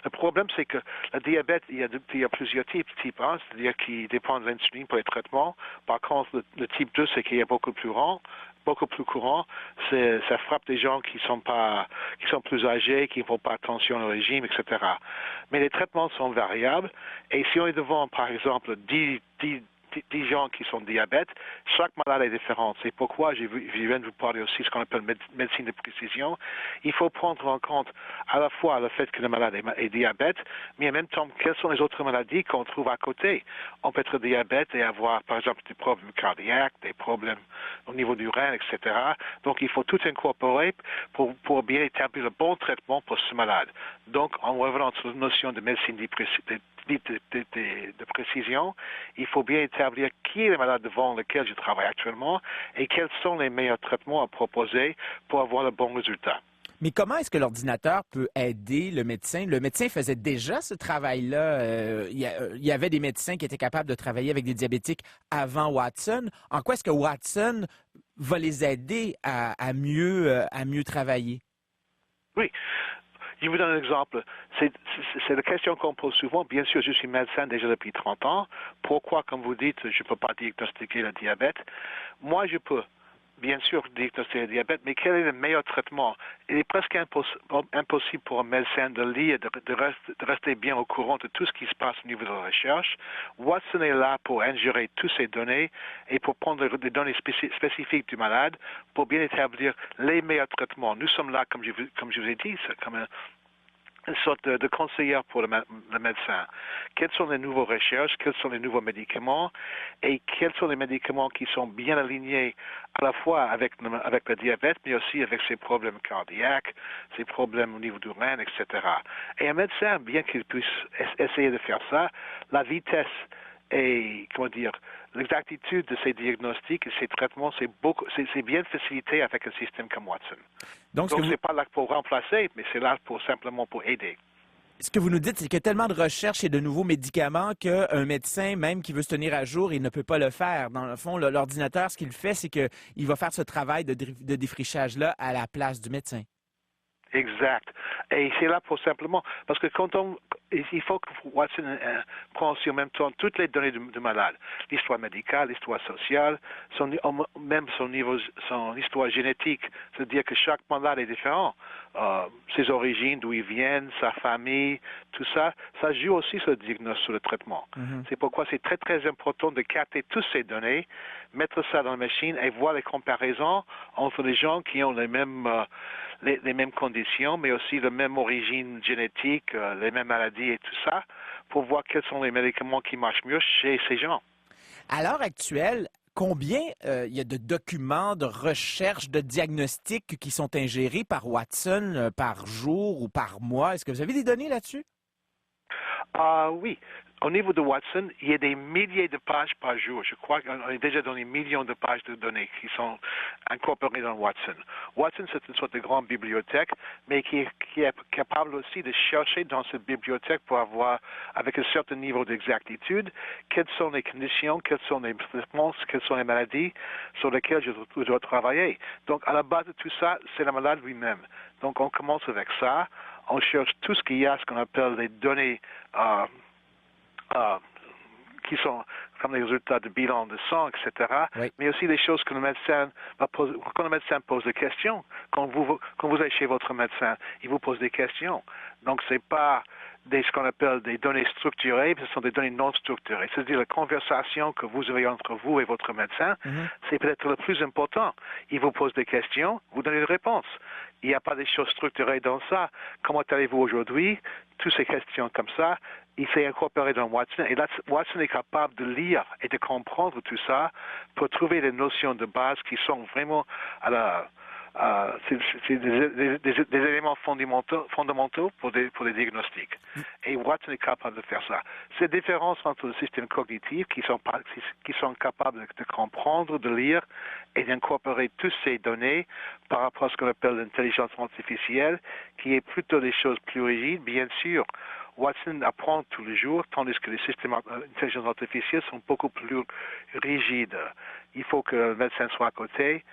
le problème, c'est que le diabète, il y a plusieurs types. Type 1, c'est-à-dire qui dépend de l'insuline pour les traitements. Par contre, le type 2, c'est qu'il est beaucoup plus courant. Ça frappe des gens qui sont plus âgés, qui ne font pas attention au régime, etc. Mais les traitements sont variables. Et si on est devant, par exemple, 10 gens qui sont diabètes, chaque malade est différent. C'est pourquoi je viens de vous parler aussi de ce qu'on appelle médecine de précision. Il faut prendre en compte à la fois le fait que le malade est diabète, mais en même temps, quelles sont les autres maladies qu'on trouve à côté. On peut être diabète et avoir, par exemple, des problèmes cardiaques, des problèmes au niveau du rein, etc. Donc, il faut tout incorporer pour bien établir le bon traitement pour ce malade. Donc, en revenant sur la notion de médecine de précision, il faut bien établir qui est le malade devant lequel je travaille actuellement et quels sont les meilleurs traitements à proposer pour avoir le bon résultat. Mais comment est-ce que l'ordinateur peut aider le médecin? Le médecin faisait déjà ce travail-là. Il y avait des médecins qui étaient capables de travailler avec des diabétiques avant Watson. En quoi est-ce que Watson va les aider à mieux travailler? Oui. Je vous donne un exemple. C'est la question qu'on pose souvent. Bien sûr, je suis médecin déjà depuis 30 ans. Pourquoi, comme vous dites, je ne peux pas diagnostiquer le diabète? Moi, je peux, bien sûr, diagnostiquer le diabète, mais quel est le meilleur traitement? Il est presque impossible pour un médecin de lire, de rester bien au courant de tout ce qui se passe au niveau de la recherche. Watson est là pour ingérer toutes ces données et pour prendre des données spécifiques du malade pour bien établir les meilleurs traitements. Nous sommes là, comme je vous ai dit, c'est comme une sorte de conseillère pour le médecin. Quelles sont les nouvelles recherches, quels sont les nouveaux médicaments et quels sont les médicaments qui sont bien alignés à la fois avec le diabète, mais aussi avec ses problèmes cardiaques, ses problèmes au niveau du rein, etc. Et un médecin, bien qu'il puisse essayer de faire ça, la vitesse et, l'exactitude de ces diagnostics et ces traitements, c'est bien facilité avec un système comme Watson. Donc c'est pas là pour remplacer, mais c'est là simplement pour aider. Ce que vous nous dites, c'est qu'il y a tellement de recherches et de nouveaux médicaments qu'un médecin, même qui veut se tenir à jour, il ne peut pas le faire. Dans le fond, l'ordinateur, ce qu'il fait, c'est qu'il va faire ce travail de défrichage-là à la place du médecin. Exact. Et c'est là pour simplement, parce que il faut que Watson prenne en même temps toutes les données du malade, l'histoire médicale, l'histoire sociale, même son histoire génétique, c'est-à-dire que chaque malade est différent. Ses origines, d'où ils viennent, sa famille, tout ça, ça joue aussi sur le diagnostic, sur le traitement. Mm-hmm. C'est pourquoi c'est très, très important de capter toutes ces données, mettre ça dans la machine et voir les comparaisons entre les gens qui ont les mêmes conditions, mais aussi la même origine génétique, les mêmes maladies et tout ça, pour voir quels sont les médicaments qui marchent mieux chez ces gens. À l'heure actuelle, combien il y a de documents, de recherches, de diagnostics qui sont ingérés par Watson par jour ou par mois? Est-ce que vous avez des données là-dessus? Oui. Au niveau de Watson, il y a des milliers de pages par jour. Je crois qu'on a déjà donné millions de pages de données qui sont incorporées dans Watson. Watson, c'est une sorte de grande bibliothèque, mais qui est capable aussi de chercher dans cette bibliothèque pour avoir, avec un certain niveau d'exactitude, quelles sont les conditions, quelles sont les réponses, quelles sont les maladies sur lesquelles je dois travailler. Donc, à la base de tout ça, c'est le malade lui-même. Donc, on commence avec ça. On cherche tout ce qu'il y a, ce qu'on appelle les données qui sont comme les résultats de bilan de sang, etc. Oui. Mais aussi des choses que le médecin pose des questions. Quand vous allez chez votre médecin, il vous pose des questions. Donc, c'est pas ce qu'on appelle des données structurées, ce sont des données non structurées. C'est-à-dire la conversation que vous avez entre vous et votre médecin, c'est peut-être le plus important. Il vous pose des questions, vous donnez des réponses. Il n'y a pas des choses structurées dans ça. Comment allez-vous aujourd'hui? Toutes ces questions comme ça, il s'est incorporé dans Watson. Et là, Watson est capable de lire et de comprendre tout ça pour trouver des notions de base qui sont vraiment à la... c'est des éléments fondamentaux pour des diagnostics. Et Watson est capable de faire ça. C'est la différence entre le système cognitif qui sont capables de comprendre, de lire et d'incorporer toutes ces données par rapport à ce qu'on appelle l'intelligence artificielle, qui est plutôt des choses plus rigides, bien sûr. Watson apprend tous les jours, tandis que les systèmes d'intelligence artificielle sont beaucoup plus rigides. Il faut que le médecin soit à côté,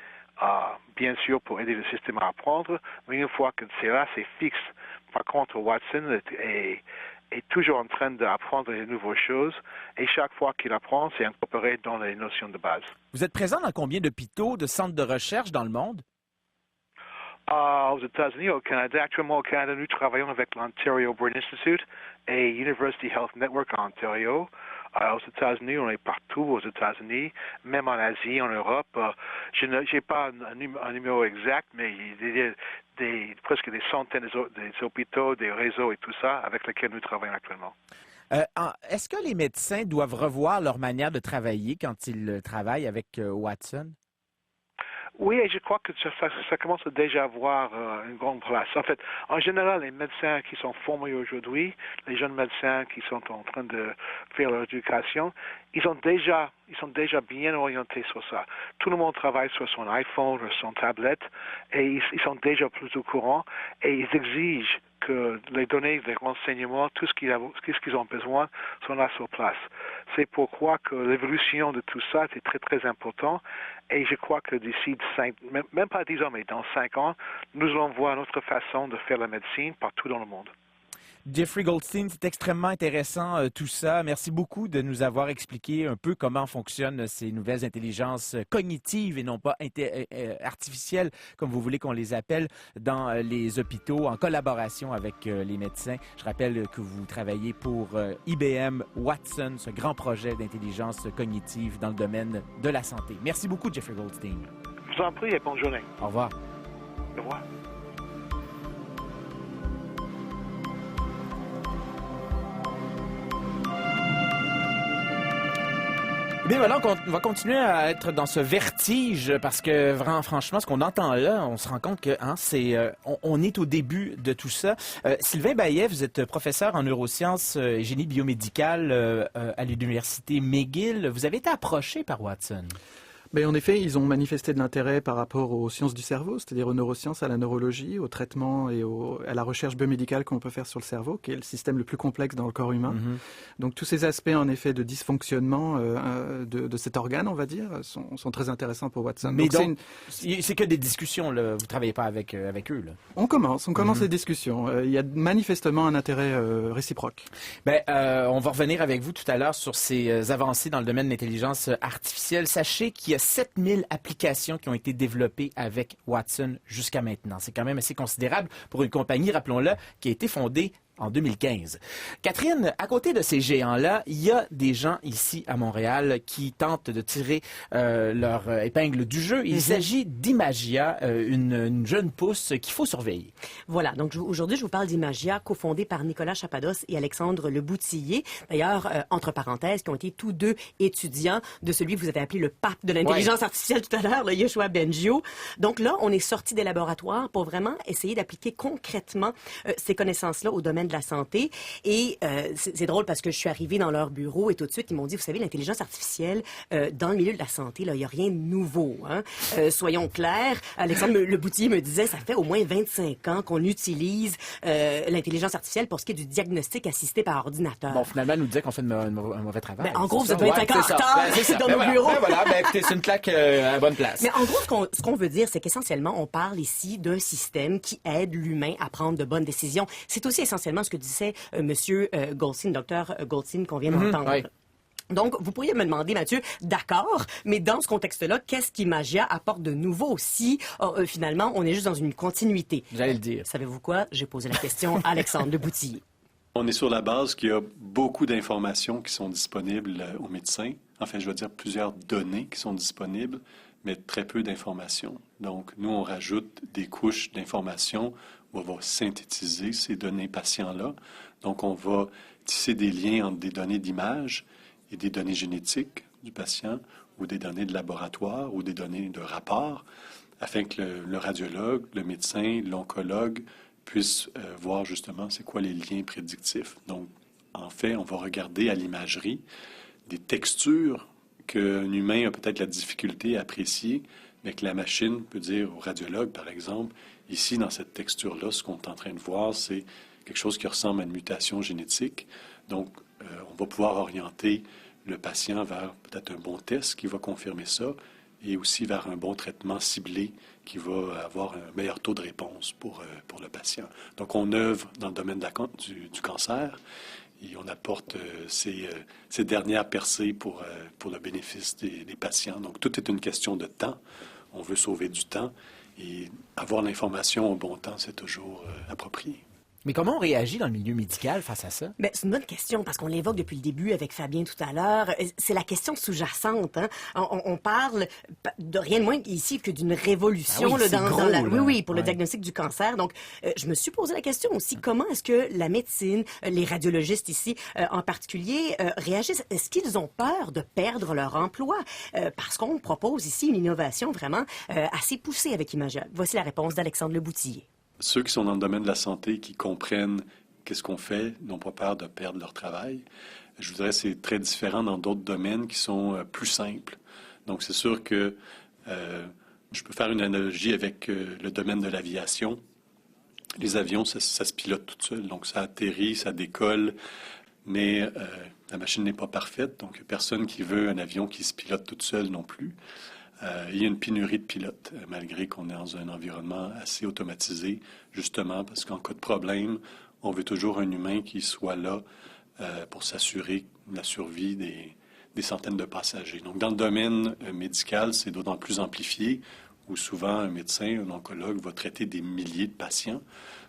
bien sûr, pour aider le système à apprendre, mais une fois que c'est là, c'est fixe. Par contre, Watson est toujours en train d'apprendre de nouvelles choses, et chaque fois qu'il apprend, c'est incorporé dans les notions de base. Vous êtes présent dans combien d'hôpitaux, de centres de recherche dans le monde? Aux États-Unis, au Canada. Actuellement, au Canada, nous travaillons avec l'Ontario Brain Institute et University Health Network en Ontario. Aux États-Unis, on est partout aux États-Unis, même en Asie, en Europe. Je n'ai pas un numéro exact, mais il y a presque des centaines des hôpitaux, des réseaux et tout ça avec lesquels nous travaillons actuellement. Est-ce que les médecins doivent revoir leur manière de travailler quand ils travaillent avec Watson? Oui, et je crois que ça commence déjà à avoir une grande place. En fait, en général, les médecins qui sont formés aujourd'hui, les jeunes médecins qui sont en train de faire leur éducation, ils sont déjà bien orientés sur ça. Tout le monde travaille sur son iPhone, sur son tablette, et ils sont déjà plus au courant, et ils exigent que les données, les renseignements, tout ce qu'ils ont besoin sont là sur place. C'est pourquoi que l'évolution de tout ça est très, très important. Et je crois que d'ici même pas 10 ans, mais dans 5 ans, nous allons voir notre façon de faire la médecine partout dans le monde. Jeffrey Goldstein, c'est extrêmement intéressant tout ça. Merci beaucoup de nous avoir expliqué un peu comment fonctionnent ces nouvelles intelligences cognitives et non pas artificielles, comme vous voulez qu'on les appelle, dans les hôpitaux en collaboration avec les médecins. Je rappelle que vous travaillez pour IBM Watson, ce grand projet d'intelligence cognitive dans le domaine de la santé. Merci beaucoup, Jeffrey Goldstein. Je vous en prie et bonne journée. Au revoir. Au revoir. Bien, voilà, on va continuer à être dans ce vertige parce que, franchement, ce qu'on entend là, on se rend compte que on est au début de tout ça. Sylvain Baillet, vous êtes professeur en neurosciences et génie biomédical à l'université McGill. Vous avez été approché par Watson. Mais en effet, ils ont manifesté de l'intérêt par rapport aux sciences du cerveau, c'est-à-dire aux neurosciences, à la neurologie, au traitement et à la recherche biomédicale qu'on peut faire sur le cerveau, qui est le système le plus complexe dans le corps humain. Donc tous ces aspects, en effet, de dysfonctionnement de cet organe, on va dire, sont très intéressants pour Watson. Mais donc c'est que des discussions, là. Vous ne travaillez pas avec eux, là. On commence les discussions. Il y a manifestement un intérêt réciproque. On va revenir avec vous tout à l'heure sur ces avancées dans le domaine de l'intelligence artificielle. Sachez qu'il y a 7000 applications qui ont été développées avec Watson jusqu'à maintenant. C'est quand même assez considérable pour une compagnie, rappelons-le, qui a été fondée en 2015. Catherine, à côté de ces géants-là, il y a des gens ici à Montréal qui tentent de tirer leur épingle du jeu. Il s'agit d'Imagia, une jeune pousse qu'il faut surveiller. Voilà, donc aujourd'hui, je vous parle d'Imagia, cofondée par Nicolas Chapados et Alexandre Leboutillier. D'ailleurs, entre parenthèses, qui ont été tous deux étudiants de celui que vous avez appelé le pape de l'intelligence artificielle tout à l'heure, le Yoshua Bengio. Donc là, on est sorti des laboratoires pour vraiment essayer d'appliquer concrètement ces connaissances-là au domaine de la santé. Et c'est drôle parce que je suis arrivée dans leur bureau et tout de suite, ils m'ont dit, vous savez, l'intelligence artificielle, dans le milieu de la santé, là, il n'y a rien de nouveau. Hein? Soyons clairs, Alexandre Leboutillier me disait, ça fait au moins 25 ans qu'on utilise l'intelligence artificielle pour ce qui est du diagnostic assisté par ordinateur. Bon, finalement, elle nous disait qu'on fait un mauvais travail. En gros, vous êtes 25 ans en retard dans nos bureaux. Voilà, écoutez, c'est une claque à la bonne place. Mais en gros, ce qu'on veut dire, c'est qu'essentiellement, on parle ici d'un système qui aide l'humain à prendre de bonnes décisions. C'est aussi essentiellement ce que disait Monsieur Goldstein, docteur Goldstein, qu'on vient d'entendre. Oui. Donc, vous pourriez me demander, Mathieu, d'accord, mais dans ce contexte-là, qu'est-ce qu'Imagia apporte de nouveau si, finalement, on est juste dans une continuité? J'allais le dire. Savez-vous quoi? J'ai posé la question à Alexandre Leboutillier. On est sur la base qu'il y a beaucoup d'informations qui sont disponibles aux médecins. Enfin, je veux dire plusieurs données qui sont disponibles, mais très peu d'informations. Donc, nous, on rajoute des couches d'informations où on va synthétiser ces données patients-là. Donc, on va tisser des liens entre des données d'image et des données génétiques du patient ou des données de laboratoire ou des données de rapport afin que le radiologue, le médecin, l'oncologue puissent voir justement c'est quoi les liens prédictifs. Donc, en fait, on va regarder à l'imagerie des textures qu'un humain a peut-être la difficulté à apprécier, mais que la machine peut dire au radiologue, par exemple, ici, dans cette texture-là, ce qu'on est en train de voir, c'est quelque chose qui ressemble à une mutation génétique. Donc, on va pouvoir orienter le patient vers peut-être un bon test qui va confirmer ça et aussi vers un bon traitement ciblé qui va avoir un meilleur taux de réponse pour le patient. Donc, on œuvre dans le domaine du cancer et on apporte ces dernières percées pour le bénéfice des patients. Donc, tout est une question de temps. On veut sauver du temps et avoir l'information au bon temps, c'est toujours approprié. Mais comment on réagit dans le milieu médical face à ça? Ben, c'est une bonne question parce qu'on l'évoque depuis le début avec Fabien tout à l'heure. C'est la question sous-jacente. Hein? On parle de rien de moins ici que d'une révolution pour le diagnostic du cancer. Donc, je me suis posé la question aussi, comment est-ce que la médecine, les radiologistes ici en particulier, réagissent? Est-ce qu'ils ont peur de perdre leur emploi? Parce qu'on propose ici une innovation vraiment assez poussée avec Imagia. Voici la réponse d'Alexandre Leboutillier. Ceux qui sont dans le domaine de la santé, qui comprennent qu'est-ce qu'on fait, n'ont pas peur de perdre leur travail. Je vous dirais que c'est très différent dans d'autres domaines qui sont plus simples. Donc, c'est sûr que je peux faire une analogie avec le domaine de l'aviation. Les avions, ça se pilote tout seul. Donc, ça atterrit, ça décolle, mais la machine n'est pas parfaite. Donc, il n'y a personne qui veut un avion qui se pilote tout seul non plus. Il y a une pénurie de pilotes, malgré qu'on est dans un environnement assez automatisé, justement parce qu'en cas de problème, on veut toujours un humain qui soit là pour s'assurer de la survie des centaines de passagers. Donc, dans le domaine médical, c'est d'autant plus amplifié, où souvent un médecin, un oncologue va traiter des milliers de patients.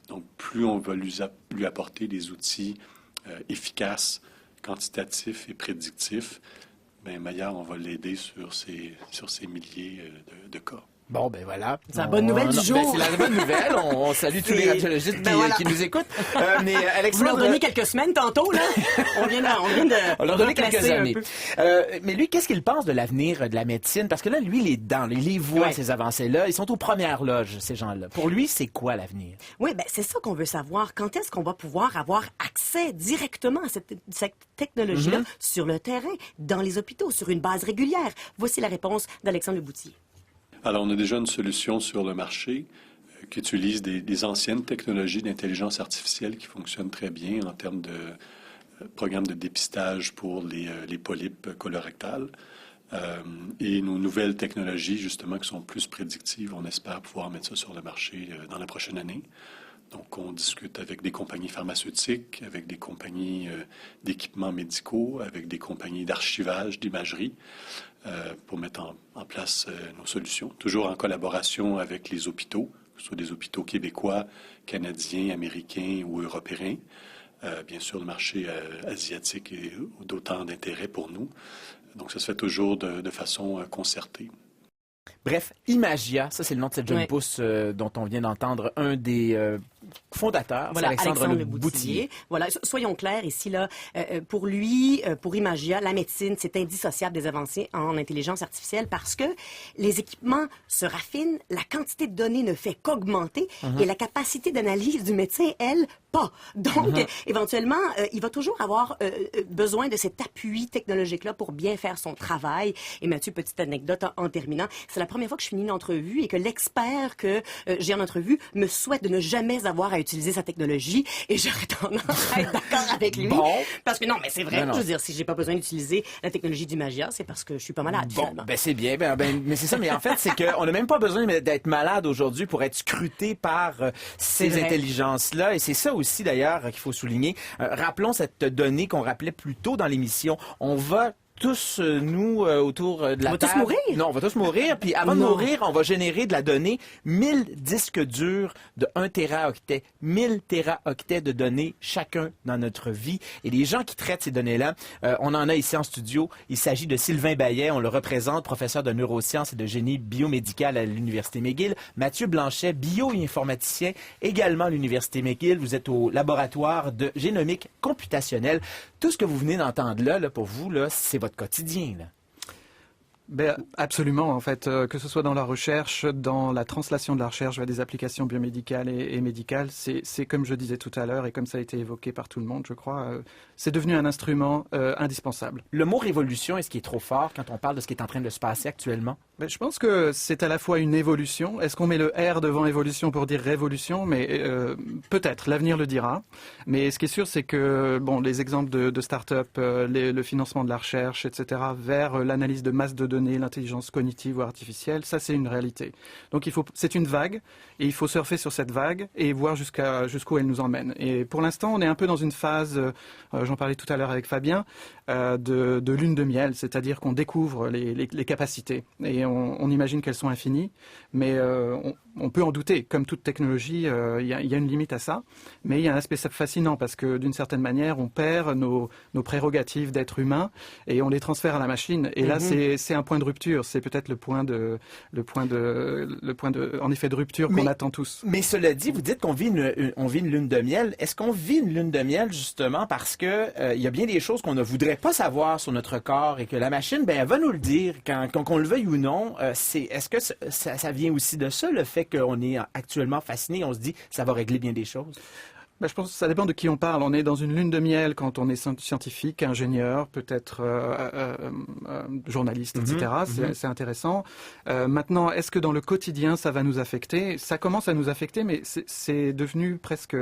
Donc, plus on va lui apporter des outils efficaces, quantitatifs et prédictifs, bien, meilleur, on va l'aider sur ces milliers de cas. Bon, ben voilà. C'est la bonne nouvelle du jour. Ben, c'est la bonne nouvelle. On salue tous les radiologistes qui nous écoutent. Mais Alexandre... Vous leur donnez quelques semaines tantôt, là. On vient de on leur donne quelques années. Mais lui, qu'est-ce qu'il pense de l'avenir de la médecine? Parce que là, lui, il est dedans. Il les voit, ces avancées-là. Ils sont aux premières loges, ces gens-là. Pour lui, c'est quoi l'avenir? Oui, ben c'est ça qu'on veut savoir. Quand est-ce qu'on va pouvoir avoir accès directement à cette technologie-là sur le terrain, dans les hôpitaux, sur une base régulière? Voici la réponse d'Alexandre Leboutillier. Alors, on a déjà une solution sur le marché qui utilise des anciennes technologies d'intelligence artificielle qui fonctionnent très bien en termes de programmes de dépistage pour les polypes colorectales. Et nos nouvelles technologies, justement, qui sont plus prédictives, on espère pouvoir mettre ça sur le marché dans la prochaine année. Donc, on discute avec des compagnies pharmaceutiques, avec des compagnies d'équipements médicaux, avec des compagnies d'archivage, d'imagerie, pour mettre en place nos solutions. Toujours en collaboration avec les hôpitaux, que ce soit des hôpitaux québécois, canadiens, américains ou européens. Bien sûr, le marché asiatique est d'autant d'intérêt pour nous. Donc, ça se fait toujours de façon concertée. Bref, Imagia, ça c'est le nom de cette jeune pousse dont on vient d'entendre un des fondateurs, voilà, c'est Alexandre Le Boutillier. Voilà, soyons clairs ici là. Pour lui, pour Imagia, la médecine, c'est indissociable des avancées en intelligence artificielle parce que les équipements se raffinent, la quantité de données ne fait qu'augmenter et la capacité d'analyse du médecin, elle, pas. Donc, éventuellement, il va toujours avoir besoin de cet appui technologique-là pour bien faire son travail. Et Mathieu, petite anecdote en terminant, c'est la première fois que je finis une entrevue et que l'expert que j'ai en entrevue me souhaite de ne jamais avoir à utiliser sa technologie et j'aurais tendance à être d'accord avec lui. Bon. Parce que non, mais c'est vrai, Non. je veux dire, si j'ai pas besoin d'utiliser la technologie d'Imagia, c'est parce que je suis pas malade, finalement. Ben c'est bien, mais c'est ça, mais en fait, c'est qu'on n'a même pas besoin d'être malade aujourd'hui pour être scruté par ces intelligences-là, et c'est ça aussi, d'ailleurs, qu'il faut souligner. Rappelons cette donnée qu'on rappelait plus tôt dans l'émission. On va tous, nous, autour de la table... On va tous mourir? Non, on va tous mourir. Puis avant de mourir, on va générer de la donnée. 1000 disques durs de 1 téraoctet. 1000 téraoctets de données, chacun dans notre vie. Et les gens qui traitent ces données-là, on en a ici en studio. Il s'agit de Sylvain Baillet. On le représente, professeur de neurosciences et de génie biomédical à l'Université McGill. Mathieu Blanchet, bioinformaticien, également à l'Université McGill. Vous êtes au laboratoire de génomique computationnelle. Tout ce que vous venez d'entendre là, pour vous, là, c'est votre quotidien, là. Ben, absolument, en fait, que ce soit dans la recherche, dans la translation de la recherche vers des applications biomédicales et médicales, c'est comme je disais tout à l'heure et comme ça a été évoqué par tout le monde, je crois, c'est devenu un instrument indispensable. Le mot révolution, est-ce qu'il est trop fort quand on parle de ce qui est en train de se passer actuellement? Ben, je pense que c'est à la fois une évolution. Est-ce qu'on met le R devant évolution pour dire révolution? Mais peut-être, l'avenir le dira. Mais ce qui est sûr, c'est que bon, les exemples de start-up, le financement de la recherche, etc., vers l'analyse de masse de données, l'intelligence cognitive ou artificielle, ça c'est une réalité. Donc c'est une vague et il faut surfer sur cette vague et voir jusqu'où elle nous emmène. Et pour l'instant, on est un peu dans une phase, j'en parlais tout à l'heure avec Fabien, de lune de miel, c'est-à-dire qu'on découvre les capacités et on imagine qu'elles sont infinies, mais on peut en douter. Comme toute technologie, il y a une limite à ça, mais il y a un aspect fascinant parce que d'une certaine manière, on perd nos prérogatives d'être humain et on les transfère à la machine. Et là, c'est un point de rupture. C'est peut-être le point de en effet de rupture qu'on attend tous. Mais cela dit, vous dites qu'on vit une lune de miel. Est-ce qu'on vit une lune de miel justement parce que il y a bien des choses qu'on ne voudrait pas savoir sur notre corps et que la machine, ben, elle va nous le dire, qu'on le veuille ou non. Est-ce que ça vient aussi de ça, le fait qu'on est actuellement fasciné, on se dit ça va régler bien des choses? Ben, je pense que ça dépend de qui on parle. On est dans une lune de miel quand on est scientifique, ingénieur, peut-être journaliste, etc. C'est intéressant. Maintenant, est-ce que dans le quotidien, ça va nous affecter? Ça commence à nous affecter, mais c'est devenu presque,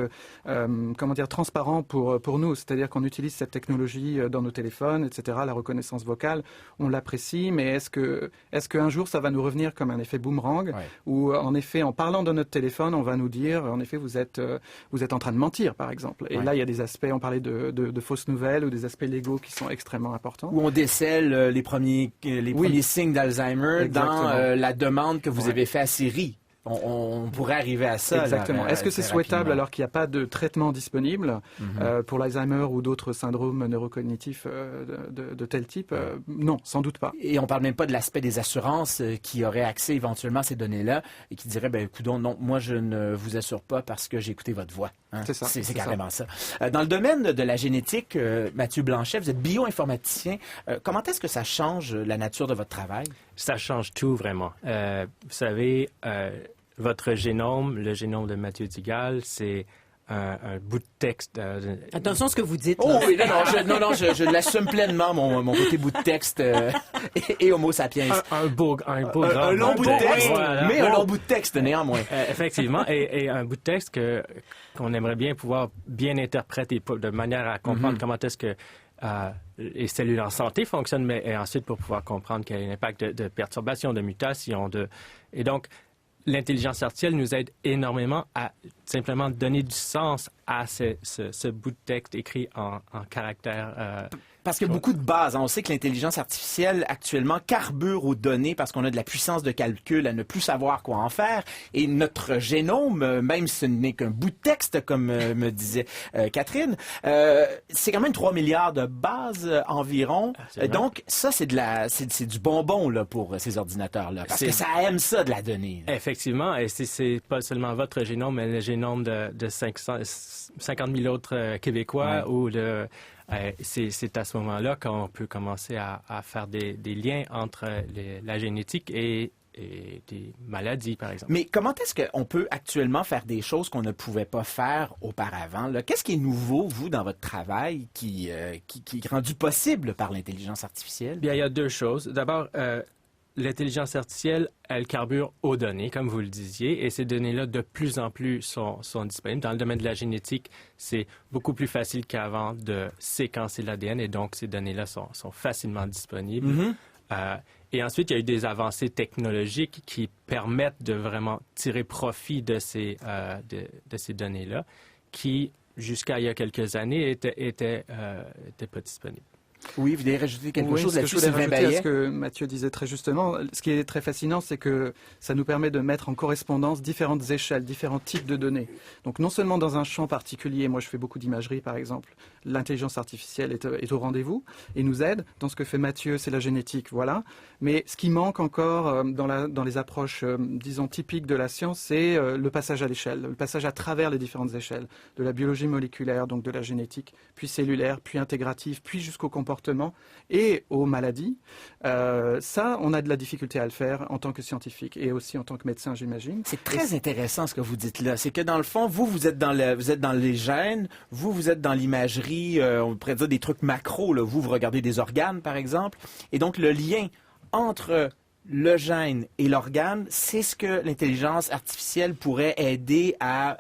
transparent pour nous. C'est-à-dire qu'on utilise cette technologie dans nos téléphones, etc. La reconnaissance vocale, on l'apprécie, mais est-ce qu'un jour, ça va nous revenir comme un effet boomerang? Ou en effet, en parlant dans notre téléphone, on va nous dire, en effet, vous êtes en train de mentir, par exemple. Et là, il y a des aspects, on parlait de fausses nouvelles ou des aspects légaux qui sont extrêmement importants. Où on décèle les premiers signes d'Alzheimer dans la demande que vous avez fait à Siri. On pourrait arriver à ça. Exactement. Est-ce que c'est souhaitable alors qu'il n'y a pas de traitement disponible pour l'Alzheimer ou d'autres syndromes neurocognitifs de tel type? Non, sans doute pas. Et on parle même pas de l'aspect des assurances qui auraient accès éventuellement à ces données-là et qui diraient, ben, coudonc, non, moi je ne vous assure pas parce que j'ai écouté votre voix. Hein? C'est ça. C'est carrément ça. Dans le domaine de la génétique, Mathieu Blanchet, vous êtes bioinformaticien. Comment est-ce que ça change la nature de votre travail? Ça change tout, vraiment. Vous savez, votre génome, le génome de Mathieu Digal, c'est un bout de texte. Attention à ce que vous dites. Oh oui, je l'assume pleinement, mon côté bout de texte et Homo sapiens. Un long bout de texte, mais un long bout de texte néanmoins. Effectivement, et un bout de texte qu'on aimerait bien pouvoir bien interpréter de manière à comprendre comment est-ce que les cellules en santé fonctionnent, mais ensuite pour pouvoir comprendre quel est l'impact de perturbations, de mutations. Et donc, l'intelligence artificielle nous aide énormément à simplement donner du sens à ce bout de texte écrit en caractères Parce qu'il y a beaucoup de bases. On sait que l'intelligence artificielle, actuellement, carbure aux données parce qu'on a de la puissance de calcul à ne plus savoir quoi en faire. Et notre génome, même si ce n'est qu'un bout de texte, comme me disait Catherine, c'est quand même 3 milliards de bases environ. Donc, ça, c'est du bonbon là, pour ces ordinateurs-là. Parce que ça aime ça, de la donnée. Effectivement. Et c'est pas seulement votre génome, mais le génome de 50 000 autres Québécois ou c'est à ce moment-là qu'on peut commencer à faire des liens entre la génétique et des maladies, par exemple. Mais comment est-ce qu'on peut actuellement faire des choses qu'on ne pouvait pas faire auparavant? Là? Qu'est-ce qui est nouveau, vous, dans votre travail, qui est rendu possible par l'intelligence artificielle? Bien, il y a deux choses. D'abord, l'intelligence artificielle, elle carbure aux données, comme vous le disiez, et ces données-là, de plus en plus, sont disponibles. Dans le domaine de la génétique, c'est beaucoup plus facile qu'avant de séquencer l'ADN, et donc ces données-là sont facilement disponibles. Et ensuite, il y a eu des avancées technologiques qui permettent de vraiment tirer profit de ces données-là, qui, jusqu'à il y a quelques années, étaient pas disponibles. Oui, vous voulez rajouter quelque chose là-dessus, je voulais Sylvain rajouter à Baillet? ce que Mathieu disait très justement. Ce qui est très fascinant, c'est que ça nous permet de mettre en correspondance différentes échelles, différents types de données. Donc non seulement dans un champ particulier, moi je fais beaucoup d'imagerie par exemple, l'intelligence artificielle est au rendez-vous et nous aide. Dans ce que fait Mathieu, c'est la génétique, voilà. Mais ce qui manque encore dans les approches, disons, typiques de la science, c'est le passage à l'échelle, le passage à travers les différentes échelles, de la biologie moléculaire, donc de la génétique, puis cellulaire, puis intégrative, puis jusqu'au comportement et aux maladies. Ça, on a de la difficulté à le faire en tant que scientifique et aussi en tant que médecin, j'imagine. C'est très intéressant ce que vous dites là. C'est que dans le fond, vous êtes dans les gènes, vous êtes dans l'imagerie, on pourrait dire des trucs macro. Là. Vous regardez des organes, par exemple. Et donc, le lien entre le gène et l'organe, c'est ce que l'intelligence artificielle pourrait aider à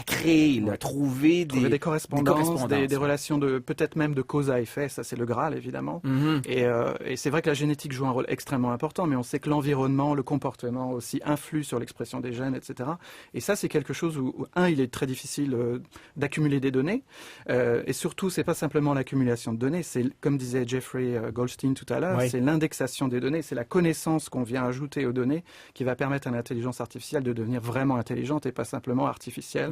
créer, là, trouver des correspondances, des relations peut-être même de cause à effet. Ça, c'est le Graal, évidemment. Et c'est vrai que la génétique joue un rôle extrêmement important, mais on sait que l'environnement, le comportement aussi influe sur l'expression des gènes, etc. Et ça, c'est quelque chose où il est très difficile d'accumuler des données. Et surtout, c'est pas simplement l'accumulation de données, c'est, comme disait Jeffrey Goldstein tout à l'heure, c'est l'indexation des données. C'est la connaissance qu'on vient ajouter aux données qui va permettre à l'intelligence artificielle de devenir vraiment intelligente et pas simplement artificielle.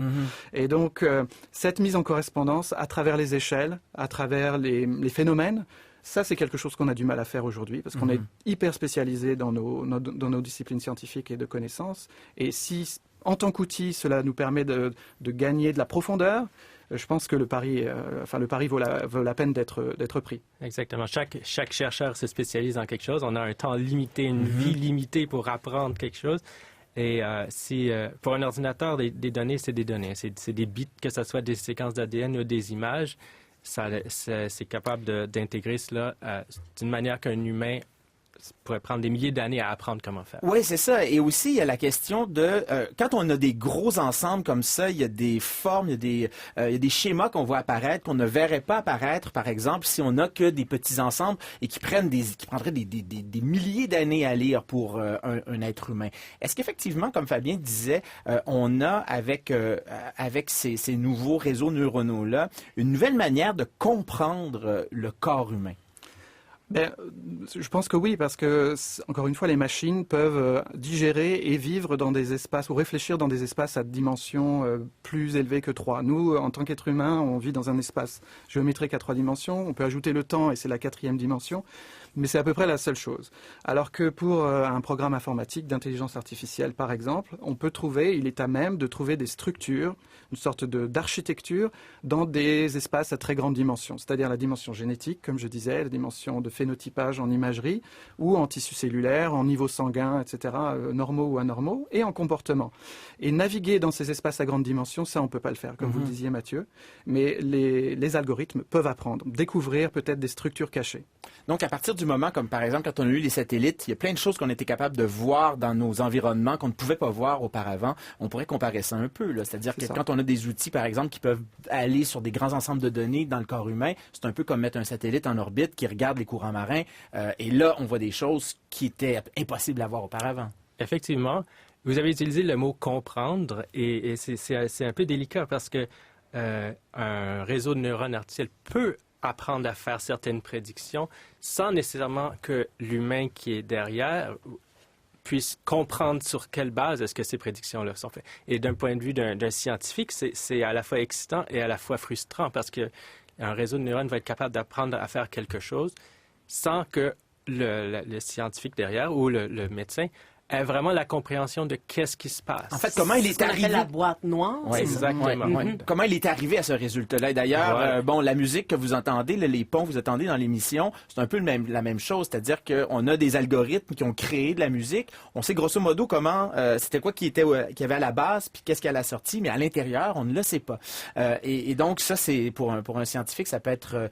Et donc, cette mise en correspondance à travers les échelles, à travers les phénomènes, ça, c'est quelque chose qu'on a du mal à faire aujourd'hui parce qu'on est hyper spécialisé dans nos disciplines scientifiques et de connaissances. Et si, en tant qu'outil, cela nous permet de gagner de la profondeur, je pense que le pari vaut la peine d'être pris. Exactement. Chaque chercheur se spécialise dans quelque chose. On a un temps limité, une vie limitée pour apprendre quelque chose. Et pour un ordinateur, des données, c'est des données. C'est des bits, que ce soit des séquences d'ADN ou des images. C'est capable d'intégrer cela d'une manière qu'un humain pourrait prendre des milliers d'années à apprendre comment faire. Oui, c'est ça. Et aussi, il y a la question de... quand on a des gros ensembles comme ça, il y a des formes, il y a des schémas qu'on voit apparaître, qu'on ne verrait pas apparaître, par exemple, si on n'a que des petits ensembles et qui prendraient des milliers d'années à lire pour un être humain. Est-ce qu'effectivement, comme Fabien disait, on a, avec ces nouveaux réseaux neuronaux-là, une nouvelle manière de comprendre le corps humain? Je pense que oui, parce que, encore une fois, les machines peuvent digérer et vivre dans des espaces ou réfléchir dans des espaces à dimensions plus élevées que 3. Nous, en tant qu'être humain, on vit dans un espace géométrique à 3 dimensions. On peut ajouter le temps et c'est la 4e dimension. Mais c'est à peu près la seule chose. Alors que pour un programme informatique d'intelligence artificielle, par exemple, il est à même de trouver des structures, une sorte d'architecture dans des espaces à très grande dimension. C'est-à-dire la dimension génétique, comme je disais, la dimension de phénotypage en imagerie, ou en tissu cellulaire, en niveau sanguin, etc., normaux ou anormaux, et en comportement. Et naviguer dans ces espaces à grande dimension, ça, on ne peut pas le faire, comme vous le disiez, Mathieu. Mais les algorithmes peuvent apprendre, découvrir peut-être des structures cachées. Donc, à partir du moment, comme par exemple, quand on a eu les satellites, il y a plein de choses qu'on était capable de voir dans nos environnements qu'on ne pouvait pas voir auparavant. On pourrait comparer ça un peu, là. C'est-à-dire que quand on a des outils, par exemple, qui peuvent aller sur des grands ensembles de données dans le corps humain, c'est un peu comme mettre un satellite en orbite qui regarde les courants marins. Et là, on voit des choses qui étaient impossibles à voir auparavant. Effectivement. Vous avez utilisé le mot « comprendre » et c'est un peu délicat parce que un réseau de neurones artificiels peut apprendre à faire certaines prédictions sans nécessairement que l'humain qui est derrière puisse comprendre sur quelle base est-ce que ces prédictions-là sont faites. Et d'un point de vue d'un scientifique, c'est à la fois excitant et à la fois frustrant parce qu'un réseau de neurones va être capable d'apprendre à faire quelque chose sans que le scientifique derrière ou le médecin ait vraiment la compréhension de qu'est-ce qui se passe. En fait, comment il est arrivé... la boîte noire. Ouais, exactement. Ouais. Comment il est arrivé à ce résultat-là. Et d'ailleurs, bon, la musique que vous entendez, les ponts que vous entendez dans l'émission, c'est un peu la même chose. C'est-à-dire qu'on a des algorithmes qui ont créé de la musique. On sait grosso modo comment, c'était quoi qui avait à la base, puis qu'est-ce qui a à la sortie, mais à l'intérieur, on ne le sait pas. Et donc, ça, c'est pour un scientifique, ça peut être...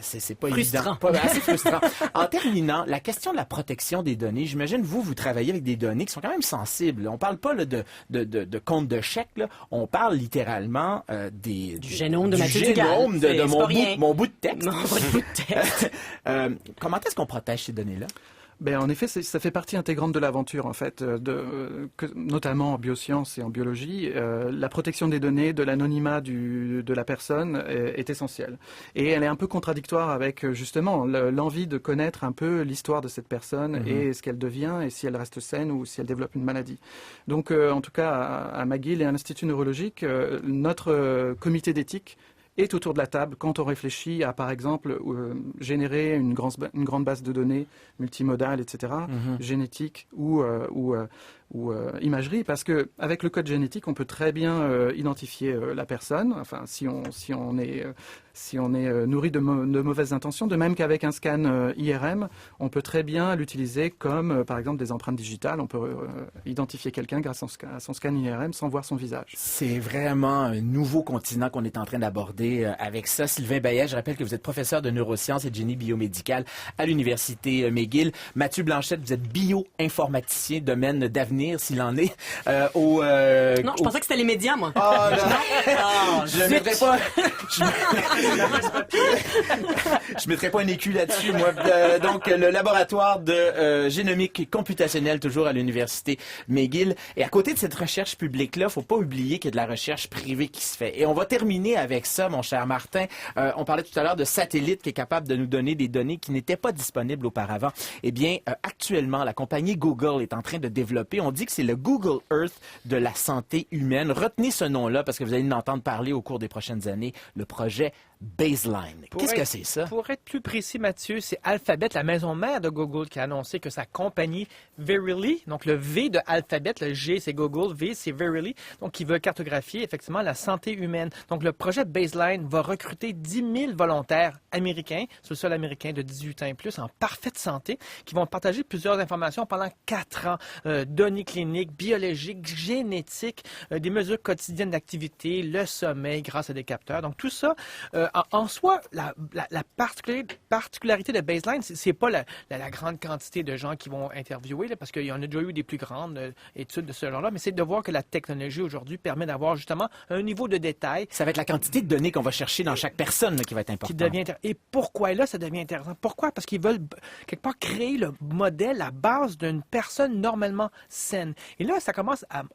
c'est pas frustrant. Évident. Pas assez frustrant. En terminant, la question de la protection des données, j'imagine, vous travaillez avec des données qui sont quand même sensibles. On parle pas là, de compte de chèque, là. On parle littéralement du génome de Mathieu génome Dugal. de mon bout de texte. Mon bout de texte. Comment est-ce qu'on protège ces données-là? En effet, ça fait partie intégrante de l'aventure, en fait, notamment en biosciences et en biologie. La protection des données, de l'anonymat de la personne est essentielle. Et elle est un peu contradictoire avec, justement, l'envie de connaître un peu l'histoire de cette personne et ce qu'elle devient et si elle reste saine ou si elle développe une maladie. Donc, en tout cas, à McGill et à l'Institut neurologique, notre comité d'éthique est autour de la table quand on réfléchit à, par exemple, générer une grande base de données multimodale, etc., génétique ou imagerie, parce que avec le code génétique, on peut très bien identifier la personne. Enfin, si on est nourri de mauvaises intentions, de même qu'avec un scan IRM, on peut très bien l'utiliser comme, par exemple, des empreintes digitales. On peut identifier quelqu'un grâce à son scan IRM sans voir son visage. C'est vraiment un nouveau continent qu'on est en train d'aborder avec ça. Sylvain Bayet, je rappelle que vous êtes professeur de neurosciences et de génie biomédical à l'Université McGill. Mathieu Blanchette, vous êtes bioinformaticien, domaine d'avenir, s'il en est. Non, je pensais que c'était les médias, moi. Oh, non. Je ne mettrais pas... Je mettrais pas un écu là-dessus, moi. Donc, le laboratoire de génomique computationnelle, toujours à l'Université McGill. Et à côté de cette recherche publique-là, faut pas oublier qu'il y a de la recherche privée qui se fait. Et on va terminer avec ça, mon cher Martin. On parlait tout à l'heure de satellites qui est capable de nous donner des données qui n'étaient pas disponibles auparavant. Eh bien, actuellement, la compagnie Google est en train de développer, on dit que c'est le Google Earth de la santé humaine. Retenez ce nom-là parce que vous allez en entendre parler au cours des prochaines années, le projet Baseline. Qu'est-ce que c'est ça? Pour être plus précis, Mathieu, c'est Alphabet, la maison mère de Google, qui a annoncé que sa compagnie Verily, donc le V de Alphabet, le G c'est Google, V c'est Verily, donc qui veut cartographier effectivement la santé humaine. Donc le projet Baseline va recruter 10 000 volontaires américains, sur le sol américain de 18 ans et plus, en parfaite santé, qui vont partager plusieurs informations pendant 4 ans. Données cliniques, biologiques, génétiques, des mesures quotidiennes d'activité, le sommeil grâce à des capteurs. Donc tout ça, en soi, la particularité de Baseline, c'est pas la grande quantité de gens qui vont interviewer, là, parce qu'il y en a déjà eu des plus grandes études de ce genre-là, mais c'est de voir que la technologie aujourd'hui permet d'avoir justement un niveau de détail. Ça va être la quantité de données qu'on va chercher dans chaque personne là, qui va être importante. Et pourquoi là, ça devient intéressant? Pourquoi? Parce qu'ils veulent quelque part créer le modèle, la base d'une personne normalement saine. Et là,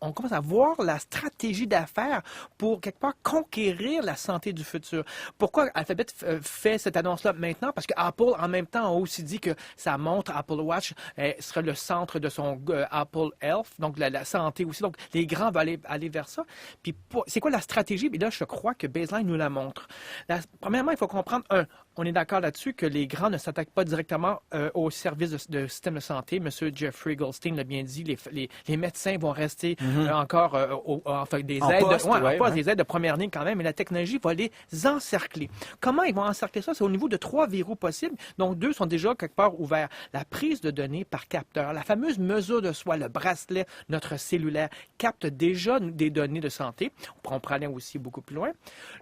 on commence à voir la stratégie d'affaires pour quelque part conquérir la santé du futur. Pourquoi Alphabet fait cette annonce-là maintenant? Parce que Apple, en même temps, a aussi dit que sa montre Apple Watch serait le centre de son Apple Health, donc la santé aussi. Donc, les grands vont aller vers ça. Puis, c'est quoi la stratégie? Et là, je crois que Baseline nous la montre. Premièrement, il faut comprendre, on est d'accord là-dessus que les grands ne s'attaquent pas directement au service de système de santé. Monsieur Jeffrey Goldstein l'a bien dit, les médecins vont rester encore des aides de première ligne quand même, mais la technologie va les encercler. Comment ils vont encercler ça? C'est au niveau de 3 verrous possibles, donc 2 sont déjà quelque part ouverts. La prise de données par capteur, la fameuse mesure de soi, le bracelet, notre cellulaire, capte déjà des données de santé. On peut aller aussi beaucoup plus loin.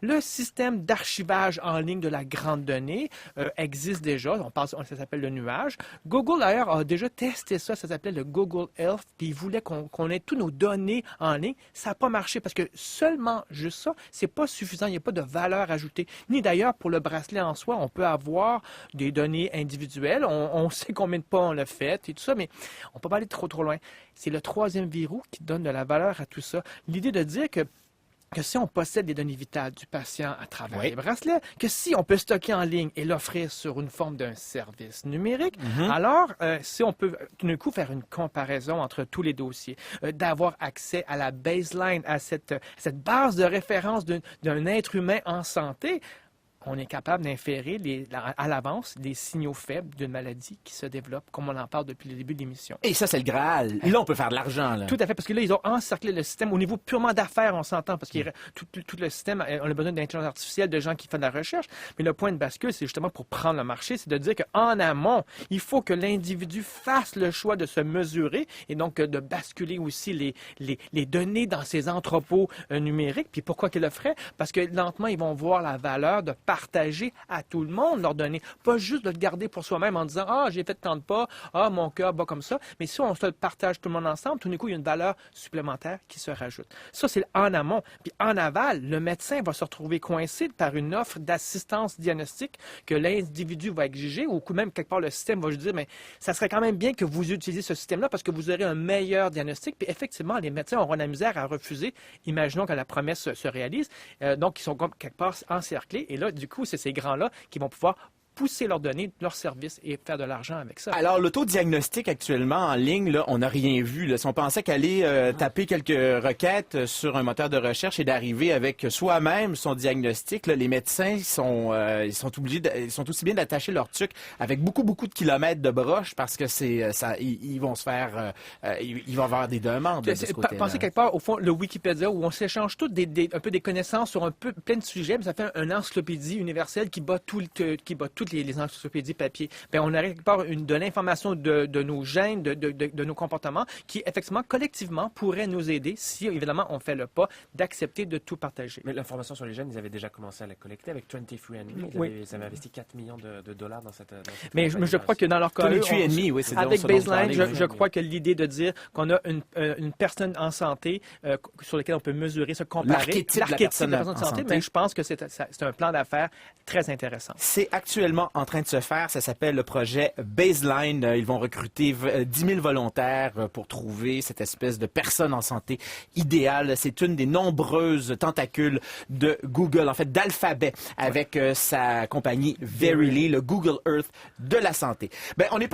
Le système d'archivage en ligne de la grande donnée existe déjà. Ça s'appelle le nuage. Google, d'ailleurs, a déjà testé ça. Ça s'appelait le Google Health. Puis ils voulaient qu'on ait tous nos données en ligne. Ça n'a pas marché parce que seulement juste ça, c'est pas suffisant. Il n'y a pas de valeur ajoutée. Ni d'ailleurs pour le bracelet en soi, on peut avoir des données individuelles. On sait combien de pas on l'a fait et tout ça, mais on ne peut pas aller trop loin. C'est le 3e verrou qui donne de la valeur à tout ça. L'idée de dire que que si on possède les données vitales du patient à travers les bracelets, que si on peut stocker en ligne et l'offrir sur une forme d'un service numérique, alors si on peut tout d'un coup faire une comparaison entre tous les dossiers, d'avoir accès à la baseline, à cette base de référence d'un être humain en santé, on est capable d'inférer à l'avance des signaux faibles d'une maladie qui se développe, comme on en parle depuis le début de l'émission. Et ça, c'est le Graal. Et là, on peut faire de l'argent. Là. Tout à fait, parce que là, ils ont encerclé le système au niveau purement d'affaires, on s'entend, parce que tout le système, on a besoin d'intelligence artificielle, de gens qui font de la recherche, mais le point de bascule, c'est justement pour prendre le marché, c'est de dire qu'en amont, il faut que l'individu fasse le choix de se mesurer et donc de basculer aussi les données dans ses entrepôts numériques. Puis pourquoi qu'ils le feraient? Parce que lentement, ils vont voir la valeur de partager à tout le monde leurs données. Pas juste de le garder pour soi-même en disant « Ah, j'ai fait tant de pas, ah, mon cœur bat comme ça ». Mais si on se le partage tout le monde ensemble, tout d'un coup, il y a une valeur supplémentaire qui se rajoute. Ça, c'est en amont. Puis en aval, le médecin va se retrouver coincé par une offre d'assistance diagnostique que l'individu va exiger ou même quelque part le système va juste dire « Mais ça serait quand même bien que vous utilisiez ce système-là parce que vous aurez un meilleur diagnostic ». Puis effectivement, les médecins auront la misère à refuser. Imaginons que la promesse se réalise. Donc, ils sont comme quelque part encerclés. Et là, du coup, c'est ces grands-là qui vont pouvoir pousser leurs données, leurs services et faire de l'argent avec ça. Alors, l'autodiagnostic actuellement en ligne, là, on n'a rien vu. Là. Si on pensait qu'aller taper quelques requêtes sur un moteur de recherche et d'arriver avec soi-même son diagnostic, là, les médecins sont aussi bien d'attacher leur truc avec beaucoup de kilomètres de broche parce que ils vont se faire, ils vont avoir des demandes de ce côté-là. Pensez quelque part au fond le Wikipédia où on s'échange toutes un peu des connaissances sur plein de sujets, mais ça fait une encyclopédie universelle qui bat toutes les encyclopédies papier. Bien, on a quelque part de l'information de nos gènes, de nos comportements qui, effectivement, collectivement, pourraient nous aider si, évidemment, on fait le pas d'accepter de tout partager. Mais l'information sur les gènes, ils avaient déjà commencé à la collecter avec 23andMe. Ils avaient investi 4 millions de dollars dans cette mais je crois que dans leur cas, avec Baseline, je crois que l'idée de dire qu'on a une personne en santé sur laquelle on peut mesurer, se comparer, l'archétype de la personne en santé, mais je pense que c'est un plan d'affaires très intéressant. C'est actuellement en train de se faire. Ça s'appelle le projet Baseline. Ils vont recruter 10 000 volontaires pour trouver cette espèce de personne en santé idéale. C'est une des nombreuses tentacules de Google, en fait d'Alphabet, avec sa compagnie Verily, le Google Earth de la santé. Ben, on n'est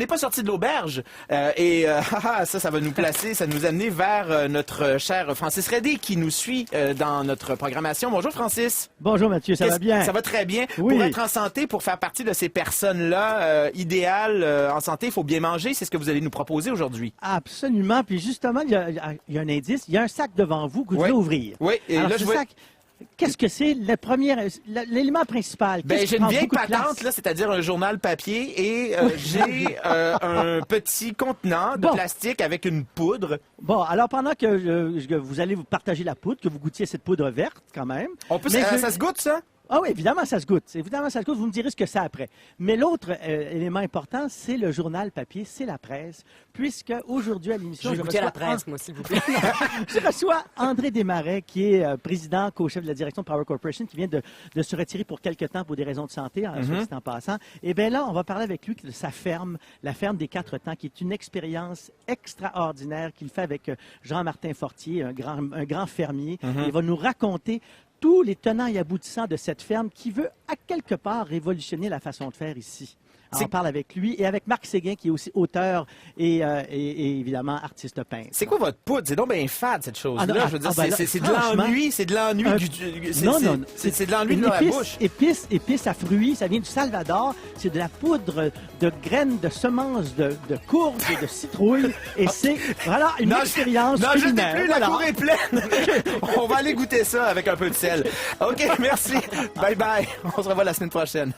pas sorti de l'auberge ça va nous placer, ça nous amener vers notre cher Francis Redé qui nous suit dans notre programmation. Bonjour Francis. Bonjour Mathieu, ça va bien? Ça va très bien. Oui. Pour être en santé, pour faire partie de ces personnes-là idéales en santé, il faut bien manger. C'est ce que vous allez nous proposer aujourd'hui. Absolument. Puis justement, il y a un indice. Il y a un sac devant vous que vous devez ouvrir. Oui. Et alors, là, ce sac, qu'est-ce que c'est l'élément principal? Ben, j'ai une vieille patente, là, c'est-à-dire un journal papier, et j'ai un petit contenant de plastique avec une poudre. Bon, alors pendant que vous allez vous partager la poudre, que vous goûtiez cette poudre verte quand même. Ça se goûte, ça? Ah oui, évidemment, ça se goûte. Évidemment, ça se goûte. Vous me direz ce que c'est après. Mais l'autre élément important, c'est le journal papier, c'est la presse. Puisque aujourd'hui, à l'émission, je reçois la presse, moi, s'il vous plaît. Je reçois André Desmarais, qui est président, co-chef de la direction de Power Corporation, qui vient de se retirer pour quelque temps pour des raisons de santé, en passant. Et bien là, on va parler avec lui de sa ferme, la ferme des 4 temps, qui est une expérience extraordinaire qu'il fait avec Jean-Martin Fortier, un grand fermier. Il va nous raconter tous les tenants et aboutissants de cette ferme qui veut, à quelque part, révolutionner la façon de faire ici. On parle avec lui et avec Marc Séguin, qui est aussi auteur et évidemment artiste peintre. C'est quoi votre poudre? C'est donc bien fade, cette chose-là. Je veux dire, c'est de l'ennui. C'est de l'ennui Non. C'est de l'ennui de la bouche. Épice à fruits, ça vient du Salvador. C'est de la poudre de graines, de semences, de courges et de citrouilles. Et c'est voilà une expérience culinaire. Non, je ne sais plus, la cour est pleine. On va aller goûter ça avec un peu de sel. OK, merci. Bye bye. On se revoit la semaine prochaine.